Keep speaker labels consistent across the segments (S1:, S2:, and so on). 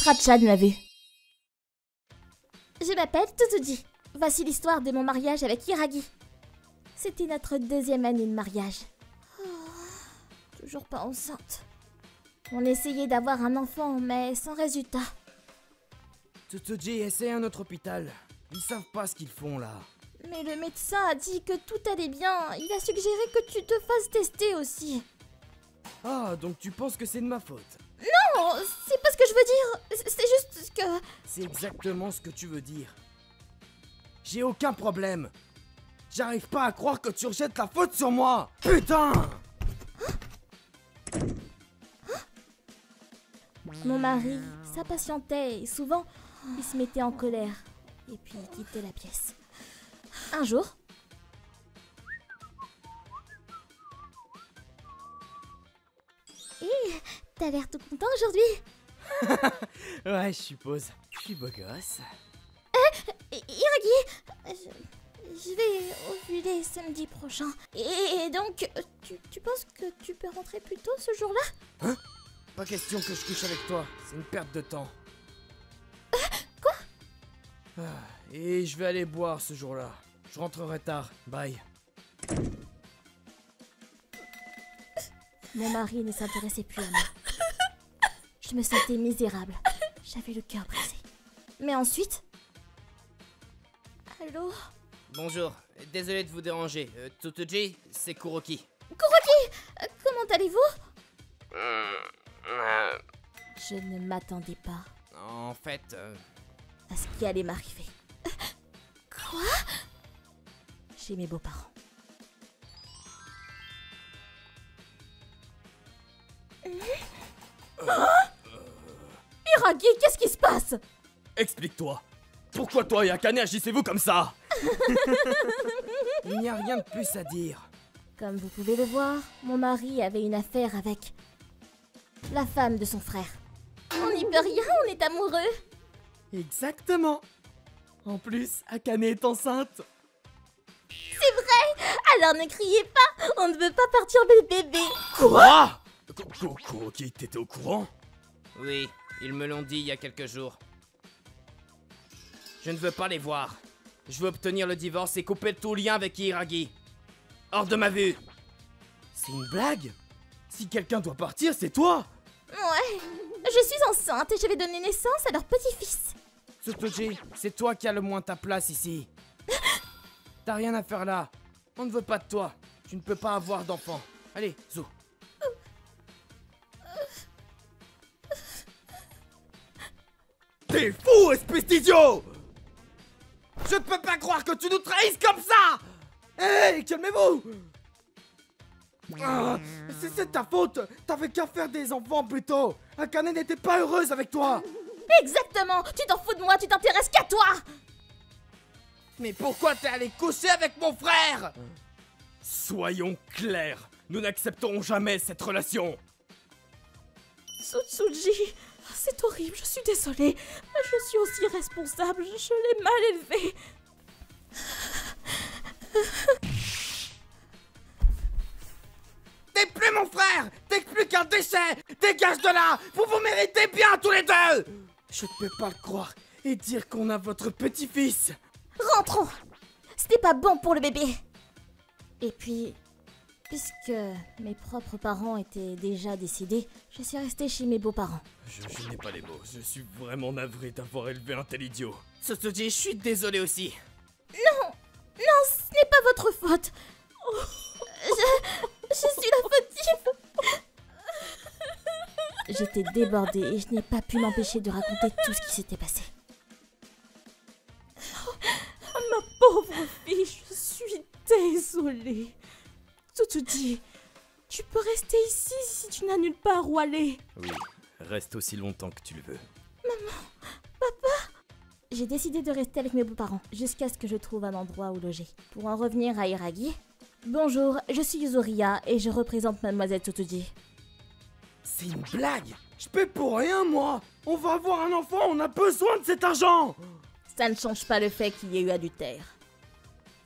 S1: Mitra-chan l'a vu. Je m'appelle Tsutsuji. Voici l'histoire de mon mariage avec Hiiragi. C'était notre 2e année de mariage. Toujours pas enceinte. On essayait d'avoir un enfant, mais sans résultat.
S2: Tsutsuji, essaie un autre hôpital. Ils savent pas ce qu'ils font là.
S1: Mais le médecin a dit que tout allait bien. Il a suggéré que tu te fasses tester aussi.
S2: Ah, donc tu penses que c'est de ma faute?
S1: Non, c'est pas ce que je veux dire. C'est juste que...
S2: C'est exactement ce que tu veux dire. J'ai aucun problème. J'arrive pas à croire que tu rejettes la faute sur moi. Putain!
S1: Mon mari s'impatientait et souvent, il se mettait en colère. Et puis il quittait la pièce. Un jour... Hé, t'as l'air tout content aujourd'hui.
S2: Ouais, je suppose. Je suis beau gosse.
S1: Hiiragi, je vais ovuler samedi prochain. Et donc, tu penses que tu peux rentrer plus tôt ce jour-là?
S2: Hein? Pas question que je couche avec toi, c'est une perte de temps.
S1: Quoi?
S2: Et je vais aller boire ce jour-là. Je rentrerai tard, bye.
S1: Mon mari ne s'intéressait plus à moi. Je me sentais misérable. J'avais le cœur brisé. Mais ensuite... Allô?
S2: Bonjour, désolé de vous déranger. Tsutsuji, c'est Kuroki.
S1: Kuroki! Comment allez-vous? Je ne m'attendais pas
S2: En fait...
S1: à ce qui allait m'arriver. Quoi? Chez mes beaux-parents. Hiiragi, qu'est-ce qui se passe?
S2: Explique-toi. Pourquoi toi et Akane agissez-vous comme ça? Il n'y a rien de plus à dire.
S1: Comme vous pouvez le voir, mon mari avait une affaire avec la femme de son frère. On n'y peut rien, on est amoureux.
S2: Exactement. En plus, Akane est enceinte.
S1: C'est vrai? Alors ne criez pas, on ne veut pas perturber le bébé.
S2: Quoi? Kuroki, t'étais au courant? Oui, ils me l'ont dit il y a quelques jours. Je ne veux pas les voir. Je veux obtenir le divorce et couper tout lien avec Hiiragi. Hors de ma vue. C'est une blague? Si quelqu'un doit partir, c'est toi.
S1: Ouais, je suis enceinte et je vais donner naissance à leur petit-fils.
S2: Tsutsuji, c'est toi qui as le moins ta place ici. T'as rien à faire là. On ne veut pas de toi. Tu ne peux pas avoir d'enfant. Allez, Zou. T'es fou, espèce d'idiot! Je ne peux pas croire que tu nous trahisses comme ça! Hé, calmez-vous! Ah, c'est ta faute! T'avais qu'à faire des enfants plus tôt! Akane n'était pas heureuse avec toi!
S1: Exactement, tu t'en fous de moi, tu t'intéresses qu'à toi.
S2: Mais pourquoi t'es allé coucher avec mon frère? Soyons clairs, nous n'accepterons jamais cette relation!
S1: Tsutsuji, c'est horrible, je suis désolée. Je suis aussi responsable, je l'ai mal élevé.
S2: T'es plus mon frère! T'es plus qu'un déchet! Dégage de là! Vous vous méritez bien tous les deux! Je ne peux pas le croire et dire qu'on a votre petit-fils!
S1: Rentrons. C'était pas bon pour le bébé. Et puis, puisque mes propres parents étaient déjà décédés, je suis restée chez mes beaux-parents.
S2: Je n'ai pas les mots, je suis vraiment navré d'avoir élevé un tel idiot. Tsutsuji, je suis désolé aussi.
S1: Non, ce n'est pas votre faute. Je suis la fautive. J'étais débordée et je n'ai pas pu m'empêcher de raconter tout ce qui s'était passé. Ma pauvre fille, je suis désolée. Tsutsuji, tu peux rester ici si tu n'as nulle part où aller.
S2: Oui, reste aussi longtemps que tu le veux.
S1: Maman, papa. J'ai décidé de rester avec mes beaux-parents jusqu'à ce que je trouve un endroit où loger. Pour en revenir à Hiiragi, bonjour, je suis Yuzoria et je représente Mademoiselle Tsutsuji.
S2: C'est une blague! Je paie pour rien, moi! On va avoir un enfant, on a besoin de cet argent!
S1: Ça ne change pas le fait qu'il y ait eu adultère.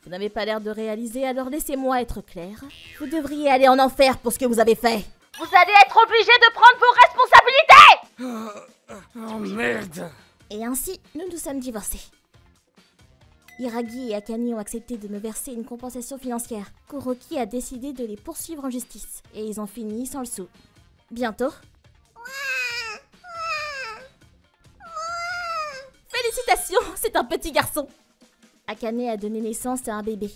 S1: Vous n'avez pas l'air de réaliser, alors laissez-moi être clair. Vous devriez aller en enfer pour ce que vous avez fait. Vous allez être obligé de prendre vos responsabilités!
S2: Oh merde!
S1: ainsi, nous nous sommes divorcés. Hiragi et Akane ont accepté de me verser une compensation financière. Kuroki a décidé de les poursuivre en justice, et ils ont fini sans le sou. Bientôt. Félicitations, c'est un petit garçon. Akane a donné naissance à un bébé.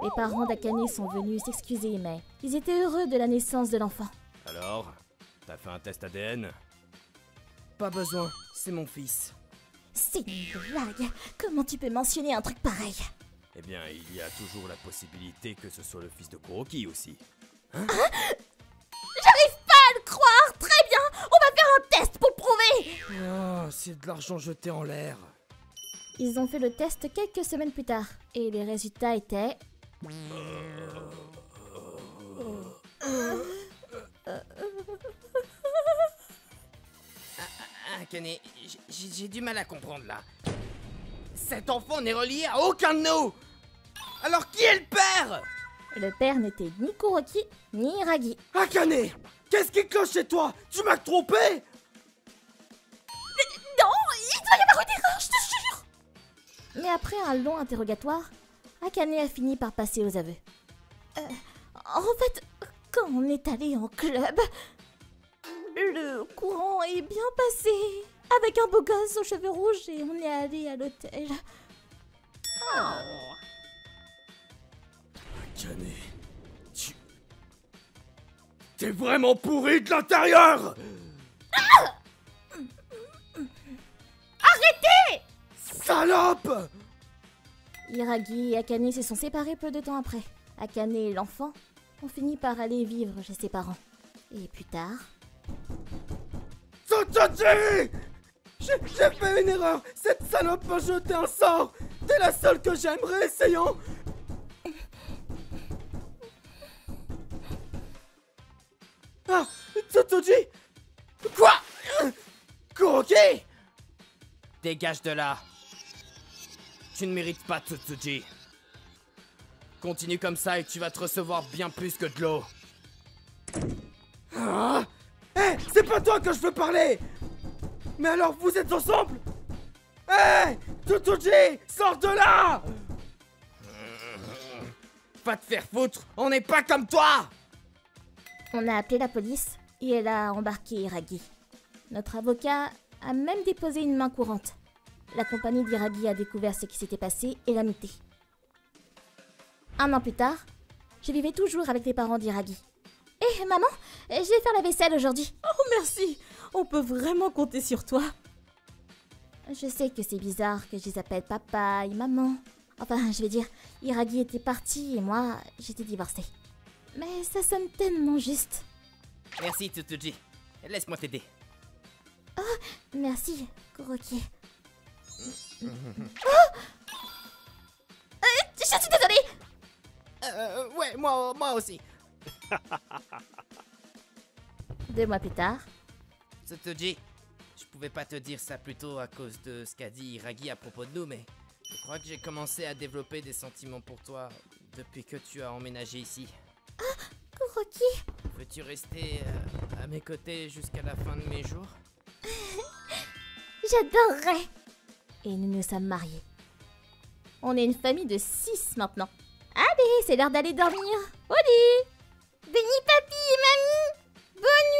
S1: Les parents d'Akane sont venus s'excuser, mais ils étaient heureux de la naissance de l'enfant.
S2: Alors, t'as fait un test ADN? Pas besoin, c'est mon fils.
S1: C'est une blague. Comment tu peux mentionner un truc pareil?
S2: Eh bien, il y a toujours la possibilité que ce soit le fils de Kuroki aussi.
S1: J'arrive pas à le croire. Très bien, on va faire un test pour prouver.
S2: Oh, c'est de l'argent jeté en l'air.
S1: Ils ont fait le test quelques semaines plus tard, et les résultats étaient...
S2: Akane, j'ai du mal à comprendre là. Cet enfant n'est relié à aucun de nous. Alors qui est le père?
S1: Le père n'était ni Kuroki, ni Hiragi.
S2: Akane, qu'est-ce qui cloche chez toi? Tu m'as trompé?
S1: Non, il doit y avoir une erreur, je te jure. Mais après un long interrogatoire, Akane a fini par passer aux aveux. En fait, quand on est allé en club, le courant est bien passé. Avec un beau gosse aux cheveux rouges et on est allé à l'hôtel.
S2: Akane, t'es vraiment pourri de l'intérieur!
S1: Arrêtez!
S2: Salope!
S1: Hiragi et Akane se sont séparés peu de temps après. Akane et l'enfant ont fini par aller vivre chez ses parents. Et plus tard...
S2: Tsutoji! J'ai fait une erreur! Cette salope m'a jeté un sort! T'es la seule que j'aimerais, essayons! Ah! Tsutoji! Quoi? Kuroki! Dégage de là! Tu ne mérites pas, Tsutsuji. Continue comme ça et tu vas te recevoir bien plus que de l'eau. Ah! Hé! C'est pas toi que je veux parler! Mais alors vous êtes ensemble? Hé! Tsutsuji! Sors de là! Va te faire foutre! On n'est pas comme toi!
S1: On a appelé la police et elle a embarqué Hiragi. Notre avocat a même déposé une main courante. La compagnie d'Hiragi a découvert ce qui s'était passé et l'a muté. Un an plus tard, je vivais toujours avec les parents d'Hiragi. Eh maman, je vais faire la vaisselle aujourd'hui.
S3: Oh merci, on peut vraiment compter sur toi.
S1: Je sais que c'est bizarre que je les appelle papa et maman. Enfin, je veux dire, Hiragi était parti et moi, j'étais divorcée. Mais ça sonne tellement juste.
S2: Merci Tsutsuji. Laisse-moi t'aider.
S1: Oh, merci, Kuroki. Oh je suis désolée.
S2: Ouais, moi aussi.
S1: 2 mois plus tard,
S2: Tsutsuji, je pouvais pas te dire ça plus tôt à cause de ce qu'a dit Hiragi à propos de nous, mais je crois que j'ai commencé à développer des sentiments pour toi depuis que tu as emménagé ici.
S1: Ah, Kuroki.
S2: Veux-tu rester à mes côtés jusqu'à la fin de mes jours?
S1: J'adorerais. Et nous nous sommes mariés. On est une famille de 6 maintenant. Allez, c'est l'heure d'aller dormir. Au lit. Bonne nuit, papy et mamie. Bonne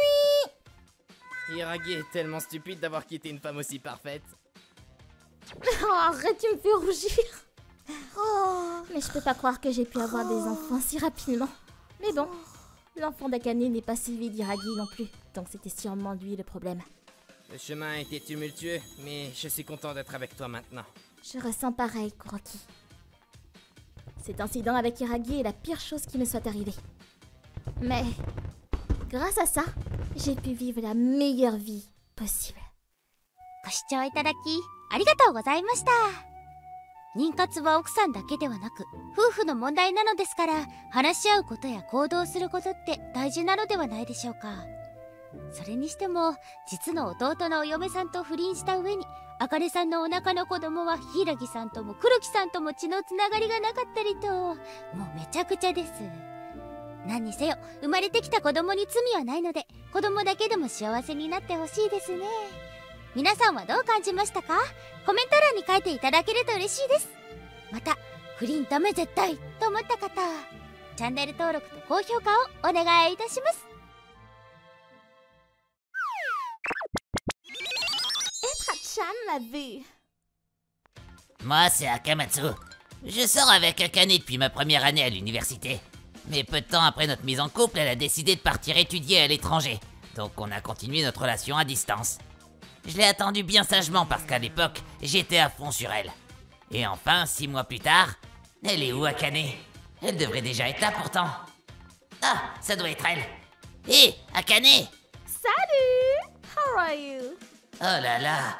S1: nuit.
S2: Hiragi est tellement stupide d'avoir quitté une femme aussi parfaite.
S1: Oh, arrête, tu me fais rougir. Oh, mais je peux pas croire que j'ai pu avoir des enfants si rapidement. Mais bon, l'enfant d'Akane n'est pas suivi d'Hiragi non plus, donc c'était sûrement lui le problème.
S2: Le chemin a été tumultueux, mais je suis content d'être avec toi maintenant.
S1: Je ressens pareil, Kuroki. Cet incident avec Hiragi est la pire chose qui me soit arrivée. Mais, grâce à ça, j'ai pu vivre la meilleure vie possible.
S4: ご視聴いただきありがとうございました。妊活は奥さんだけではなく夫婦の問題なのですから、話し合うことや行動することって大事なのではないでしょうか。それにしても実の弟のお嫁さんと不倫した上に、茜さんのお腹の子供は柊さんとも黒木さんとも血のつながりがなかったりと、もうめちゃくちゃです。何にせよ生まれてきた子供に罪はないので、子供だけでも幸せになってほしいですね。皆さんはどう感じましたか？コメント欄に書いていただけると嬉しいです。また不倫ダメ絶対と思った方、チャンネル登録と高評価をお願いいたします。
S1: Chan l'a vu.
S5: Moi, c'est Akamatsu. Je sors avec Akane depuis ma première année à l'université. Mais peu de temps après notre mise en couple, elle a décidé de partir étudier à l'étranger. Donc on a continué notre relation à distance. Je l'ai attendue bien sagement parce qu'à l'époque, j'étais à fond sur elle. Et enfin, 6 mois plus tard, elle est où, Akane? Elle devrait déjà être là pourtant. Ah, ça doit être elle. Hé, Akane!
S1: Salut! How are you?
S5: Oh là là!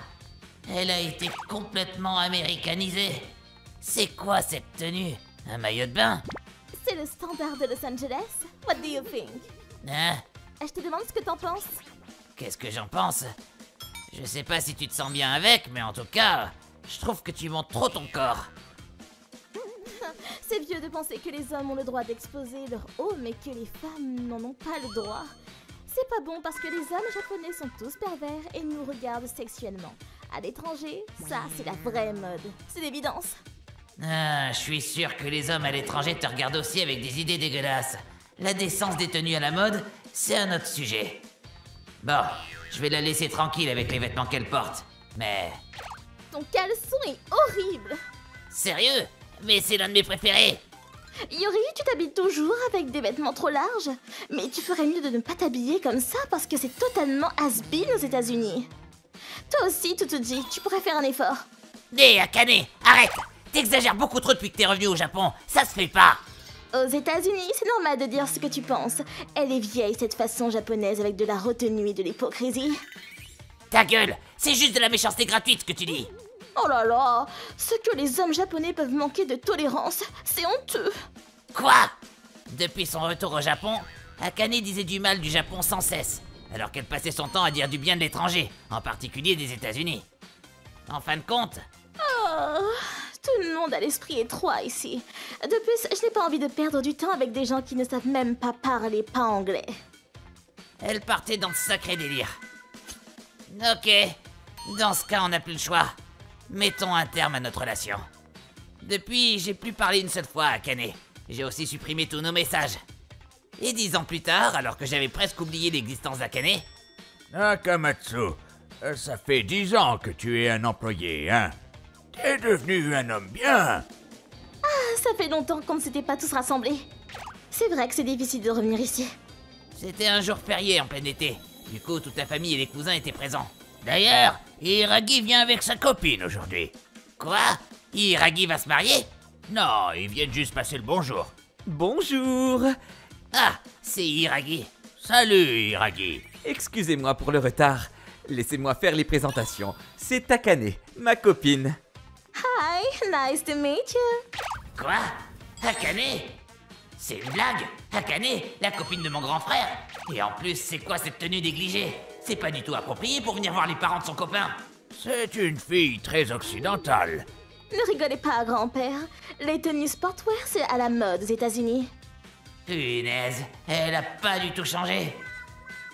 S5: Elle a été complètement américanisée. C'est quoi cette tenue? Un maillot de bain?
S1: C'est le standard de Los Angeles. What do you think?
S5: Hein?
S1: Je te demande ce que t'en penses.
S5: Qu'est-ce que j'en pense? Je sais pas si tu te sens bien avec, mais en tout cas, je trouve que tu montres trop ton corps.
S1: C'est vieux de penser que les hommes ont le droit d'exposer leur haut, mais que les femmes n'en ont pas le droit. C'est pas bon parce que les hommes japonais sont tous pervers et nous regardent sexuellement. À l'étranger, ça c'est la vraie mode. C'est l'évidence.
S5: Ah, je suis sûr que les hommes à l'étranger te regardent aussi avec des idées dégueulasses. La décence des tenues à la mode, c'est un autre sujet. Bon, je vais la laisser tranquille avec les vêtements qu'elle porte, mais...
S1: Ton caleçon est horrible.
S5: Sérieux? Mais c'est l'un de mes préférés.
S1: Yori, tu t'habilles toujours avec des vêtements trop larges. Mais tu ferais mieux de ne pas t'habiller comme ça parce que c'est totalement has-been aux États-Unis. Toi aussi, Tsutsuji, tu pourrais faire un effort.
S5: Hé, Akane, arrête! T'exagères beaucoup trop depuis que t'es revenu au Japon, ça se fait pas!
S1: Aux États-Unis, c'est normal de dire ce que tu penses. Elle est vieille, cette façon japonaise avec de la retenue et de l'hypocrisie.
S5: Ta gueule, c'est juste de la méchanceté gratuite ce que tu dis.
S1: Oh là là, ce que les hommes japonais peuvent manquer de tolérance, c'est honteux.
S5: Quoi? Depuis son retour au Japon, Akane disait du mal du Japon sans cesse, alors qu'elle passait son temps à dire du bien de l'étranger, en particulier des États-Unis. En fin de compte...
S1: Oh, tout le monde a l'esprit étroit ici. De plus, je n'ai pas envie de perdre du temps avec des gens qui ne savent même pas parler pas anglais.
S5: Elle partait dans ce sacré délire. Ok, dans ce cas on n'a plus le choix. Mettons un terme à notre relation. Depuis, j'ai plus parlé une seule fois à Akane. J'ai aussi supprimé tous nos messages. Et 10 ans plus tard, alors que j'avais presque oublié l'existence d'Akane...
S6: Akamatsu, ça fait 10 ans que tu es un employé, hein? T'es devenu un homme bien.
S1: Ça fait longtemps qu'on ne s'était pas tous rassemblés. C'est vrai que c'est difficile de revenir ici.
S5: C'était un jour férié en plein été. Du coup, toute la famille et les cousins étaient présents. D'ailleurs, Hiragi vient avec sa copine aujourd'hui. Quoi? Hiragi va se marier?
S6: Non, ils viennent juste passer le bonjour.
S2: Bonjour.
S5: Ah, c'est Hiragi.
S6: Salut, Hiragi.
S2: Excusez-moi pour le retard. Laissez-moi faire les présentations. C'est Akane, ma copine.
S1: Hi, nice to meet you.
S5: Quoi? Akane? C'est une blague? Akane, la copine de mon grand frère? Et en plus, c'est quoi cette tenue négligée? C'est pas du tout approprié pour venir voir les parents de son copain.
S6: C'est une fille très occidentale.
S1: Ne rigolez pas, grand-père. Les tenues sportwear, c'est à la mode aux États-Unis.
S5: Punaise, elle a pas du tout changé.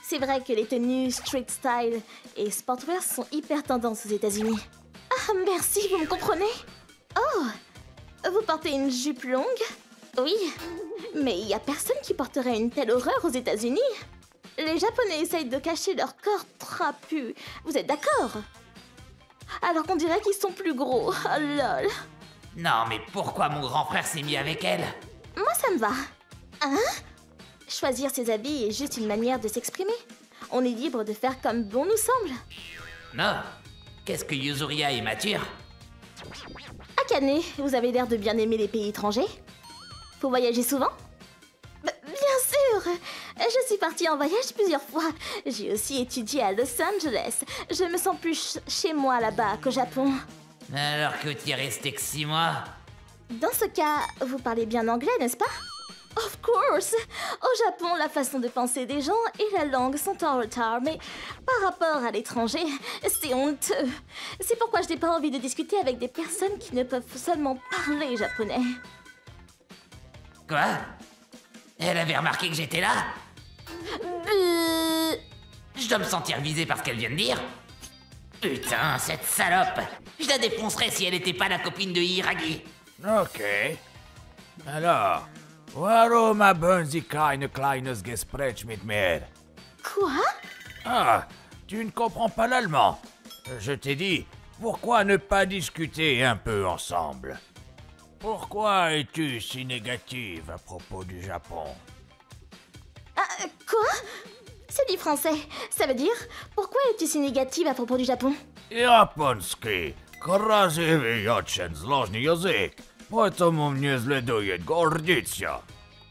S1: C'est vrai que les tenues street style et sportwear sont hyper tendances aux États-Unis. Ah, merci, vous me comprenez? Oh, vous portez une jupe longue? Oui, mais il y a personne qui porterait une telle horreur aux États-Unis. Les Japonais essayent de cacher leur corps trapu. Vous êtes d'accord? Alors qu'on dirait qu'ils sont plus gros. Oh lol.
S5: Non, mais pourquoi mon grand frère s'est mis avec elle?
S1: Moi, ça me va. Hein? Choisir ses habits est juste une manière de s'exprimer. On est libre de faire comme bon nous semble.
S5: Non. Qu'est-ce que Yuzuriha est mature?
S1: Akane, vous avez l'air de bien aimer les pays étrangers. Faut voyager souvent? Bien sûr! Je suis partie en voyage plusieurs fois. J'ai aussi étudié à Los Angeles. Je me sens plus chez moi là-bas qu'au Japon.
S5: Alors que tu es resté que 6 mois?
S1: Dans ce cas, vous parlez bien anglais, n'est-ce pas? Of course! Au Japon, la façon de penser des gens et la langue sont en retard, mais par rapport à l'étranger, c'est honteux. C'est pourquoi je n'ai pas envie de discuter avec des personnes qui ne peuvent seulement parler japonais.
S5: Quoi? Elle avait remarqué que j'étais là? Je dois me sentir visé par ce qu'elle vient de dire? Putain, cette salope! Je la défoncerais si elle était pas la copine de Hiiragi.
S6: Ok. Alors, warum haben Sie kein kleines Gespräch mit mir?
S1: Quoi?
S6: Ah, tu ne comprends pas l'allemand. Je t'ai dit, pourquoi ne pas discuter un peu ensemble? Pourquoi es-tu si négative à propos du Japon?
S1: Quoi? C'est du français. Ça veut dire, pourquoi es-tu si négative à propos du Japon?
S6: Japonski, krasiwy очень сложный язык, поэтому мне следует гордиться.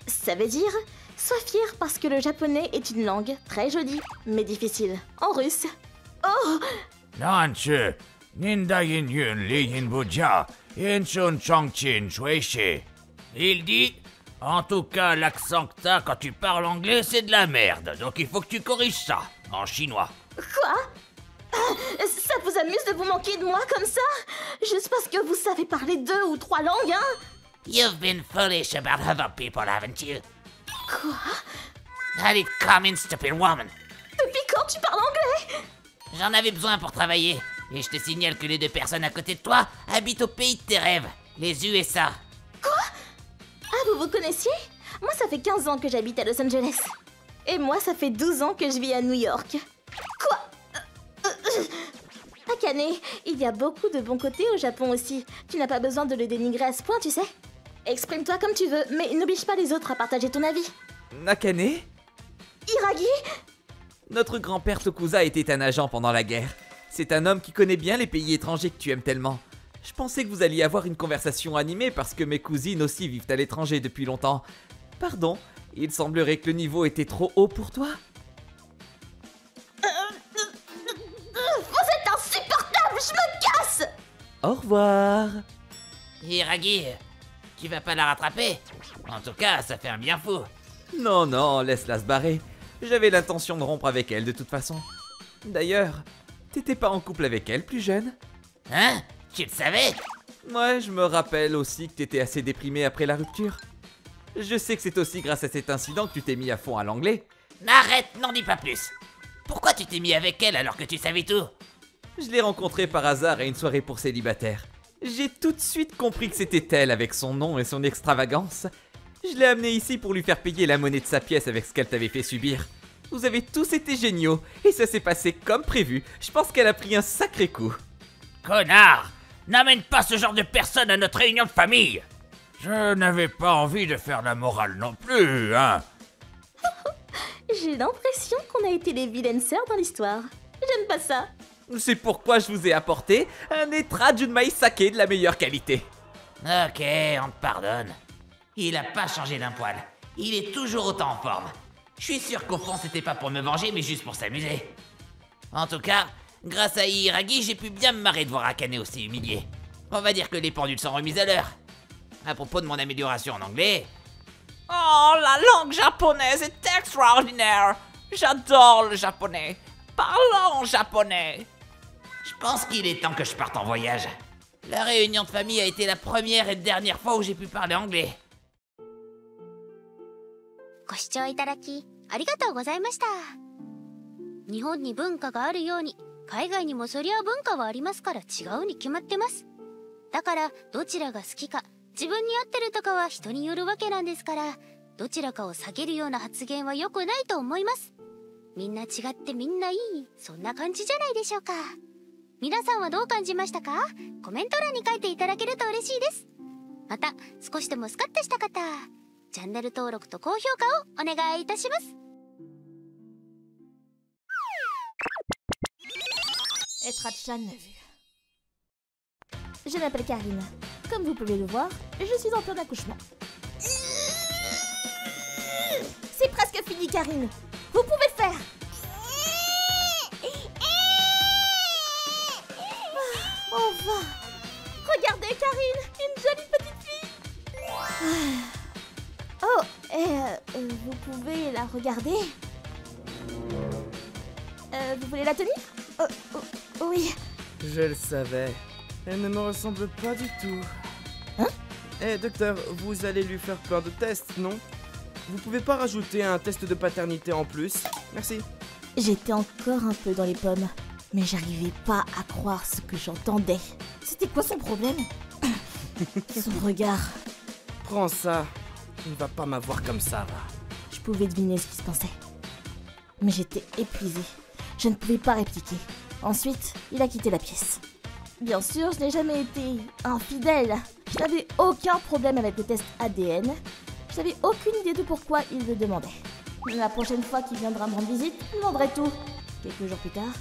S1: Ça veut dire, sois fier parce que le japonais est une langue très jolie, mais difficile. En russe. Oh!
S6: Nanche, nindayin yun liyin buja, inchun chongchin shuishi. Il dit, en tout cas, l'accent que t'as quand tu parles anglais, c'est de la merde, donc il faut que tu corriges ça, en chinois.
S1: Quoi? Ça vous amuse de vous manquer de moi comme ça? Juste parce que vous savez parler 2 ou 3 langues, hein?
S5: You've been foolish about other people, haven't you?
S1: Quoi?
S5: Let it come in, stupid woman.
S1: Depuis quand tu parles anglais?
S5: J'en avais besoin pour travailler. Et je te signale que les 2 personnes à côté de toi habitent au pays de tes rêves, les USA.
S1: Ah, vous vous connaissiez? Moi, ça fait 15 ans que j'habite à Los Angeles. Et moi, ça fait 12 ans que je vis à New York. Quoi? Akane, il y a beaucoup de bons côtés au Japon aussi. Tu n'as pas besoin de le dénigrer à ce point, tu sais. Exprime-toi comme tu veux, mais n'oblige pas les autres à partager ton avis.
S7: Nakane?
S1: Hiiragi?
S7: Notre grand-père Tokusa était un agent pendant la guerre. C'est un homme qui connaît bien les pays étrangers que tu aimes tellement. Je pensais que vous alliez avoir une conversation animée parce que mes cousines aussi vivent à l'étranger depuis longtemps. Pardon, il semblerait que le niveau était trop haut pour toi.
S1: Vous êtes insupportable, je me casse!
S7: Au revoir.
S5: Hiiragi, tu vas pas la rattraper? En tout cas, ça fait un bien fou.
S7: Non, non, laisse-la se barrer. J'avais l'intention de rompre avec elle de toute façon. D'ailleurs, t'étais pas en couple avec elle plus jeune?
S5: Hein? Tu le savais?
S7: Ouais, je me rappelle aussi que t'étais assez déprimé après la rupture. Je sais que c'est aussi grâce à cet incident que tu t'es mis à fond à l'anglais.
S5: Arrête, n'en dis pas plus. Pourquoi tu t'es mis avec elle alors que tu savais tout?
S7: Je l'ai rencontrée par hasard à une soirée pour célibataires. J'ai tout de suite compris que c'était elle avec son nom et son extravagance. Je l'ai amenée ici pour lui faire payer la monnaie de sa pièce avec ce qu'elle t'avait fait subir. Vous avez tous été géniaux et ça s'est passé comme prévu. Je pense qu'elle a pris un sacré coup.
S5: Connard! N'amène pas ce genre de personne à notre réunion de famille!
S6: Je n'avais pas envie de faire la morale non plus, hein.
S1: J'ai l'impression qu'on a été les vilaines sœurs dans l'histoire. J'aime pas ça.
S7: C'est pourquoi je vous ai apporté un Etra Junmai Sake de la meilleure qualité.
S5: Ok, on te pardonne. Il a pas changé d'un poil. Il est toujours autant en forme. Je suis sûr qu'au fond c'était pas pour me venger mais juste pour s'amuser. En tout cas, grâce à Hiiragi, j'ai pu bien me marrer de voir Akane aussi humilié. On va dire que les pendules sont remises à l'heure. À propos de mon amélioration en anglais...
S3: Oh, la langue japonaise est extraordinaire. J'adore le japonais. Parlons japonais.
S5: Je pense qu'il est temps que je parte en voyage. La réunion de famille a été la première et dernière fois où j'ai pu parler anglais.
S4: ご視聴いただきありがとうございました。日本に文化があるように海外にもそりゃ文化はありますから違うに決まってます。だからどちらが好きか自分に合ってるとかは人によるわけなんですから、どちらかを下げるような発言は良くないと思います。みんな違ってみんないい、そんな感じじゃないでしょうか。皆さんはどう感じましたか？コメント欄に書いていただけると嬉しいです。また少しでもスカッとした方、チャンネル登録と高評価をお願いいたします。
S1: Etra-chan vu. Je m'appelle Karine. Comme vous pouvez le voir, je suis en plein accouchement. C'est presque fini, Karine. Vous pouvez le faire. Enfin. Regardez, Karine, une jolie petite fille. Oh, et vous pouvez la regarder. Vous voulez la tenir? Oui.
S2: Je le savais. Elle ne me ressemble pas du tout.
S1: Hein?
S2: Eh, docteur, vous allez lui faire plein de tests, non? Vous pouvez pas rajouter un test de paternité en plus? Merci.
S1: J'étais encore un peu dans les pommes. Mais j'arrivais pas à croire ce que j'entendais. C'était quoi son problème? Son regard.
S2: Prends ça. Tu ne vas pas m'avoir comme ça, va.
S1: Je pouvais deviner ce qui se passait. Mais j'étais épuisée. Je ne pouvais pas répliquer. Ensuite, il a quitté la pièce. Bien sûr, je n'ai jamais été infidèle. Je n'avais aucun problème avec le test ADN. Je n'avais aucune idée de pourquoi il le demandait. La prochaine fois qu'il viendra me rendre visite, je demanderai tout. Quelques jours plus tard...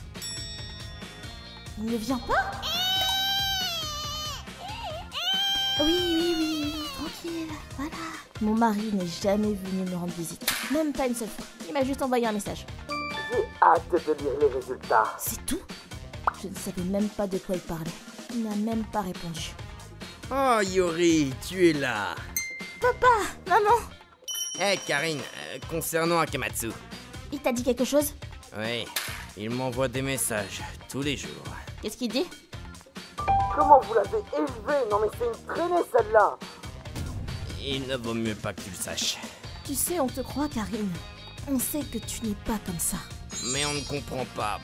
S1: Il ne vient pas? Oui, tranquille, voilà. Mon mari n'est jamais venu me rendre visite. Même pas une seule fois. Il m'a juste envoyé un message.
S2: J'ai hâte de lire les résultats.
S1: C'est tout? Je ne savais même pas de quoi il parlait. Il n'a même pas répondu.
S2: Oh, Yori, tu es là.
S1: Maman!
S2: Hé, Karine, concernant Akamatsu.
S1: Il t'a dit quelque chose?
S2: Oui, il m'envoie des messages tous les jours.
S1: Qu'est-ce qu'il dit?
S8: Comment vous l'avez élevé? Non mais c'est une traînée celle-là.
S2: Il ne vaut mieux pas que tu le saches.
S1: Tu sais, on te croit, Karine. On sait que tu n'es pas comme ça.
S2: Mais on ne comprend pas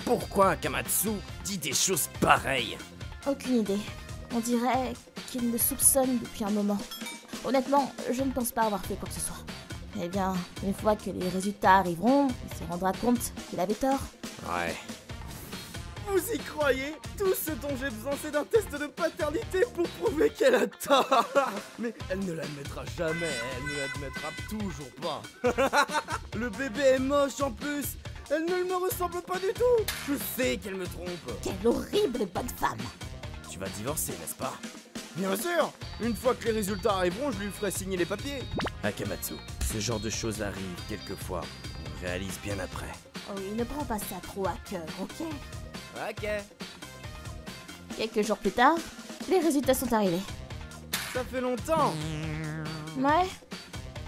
S2: pourquoi Akamatsu dit des choses pareilles.
S1: Aucune idée. On dirait qu'il me soupçonne depuis un moment. Honnêtement, je ne pense pas avoir fait quoi que ce soit. Eh bien, une fois que les résultats arriveront, il se rendra compte qu'il avait tort.
S2: Ouais.
S8: Vous y croyez? Tout ce dont j'ai besoin c'est d'un test de paternité pour prouver qu'elle a tort. Mais elle ne l'admettra jamais, elle ne l'admettra toujours pas. Le bébé est moche en plus. Elle ne me ressemble pas du tout. Je sais qu'elle me trompe.
S1: Quelle horrible bonne femme!
S2: Tu vas divorcer, n'est-ce pas?
S8: Bien sûr. Une fois que les résultats arriveront, je lui ferai signer les papiers.
S2: Akamatsu, ce genre de choses arrive quelquefois. On réalise bien après.
S1: Oh oui, ne prends pas ça trop à cœur, ok?
S2: Ok.
S1: Quelques jours plus tard, les résultats sont arrivés.
S8: Ça fait longtemps.
S1: Ouais.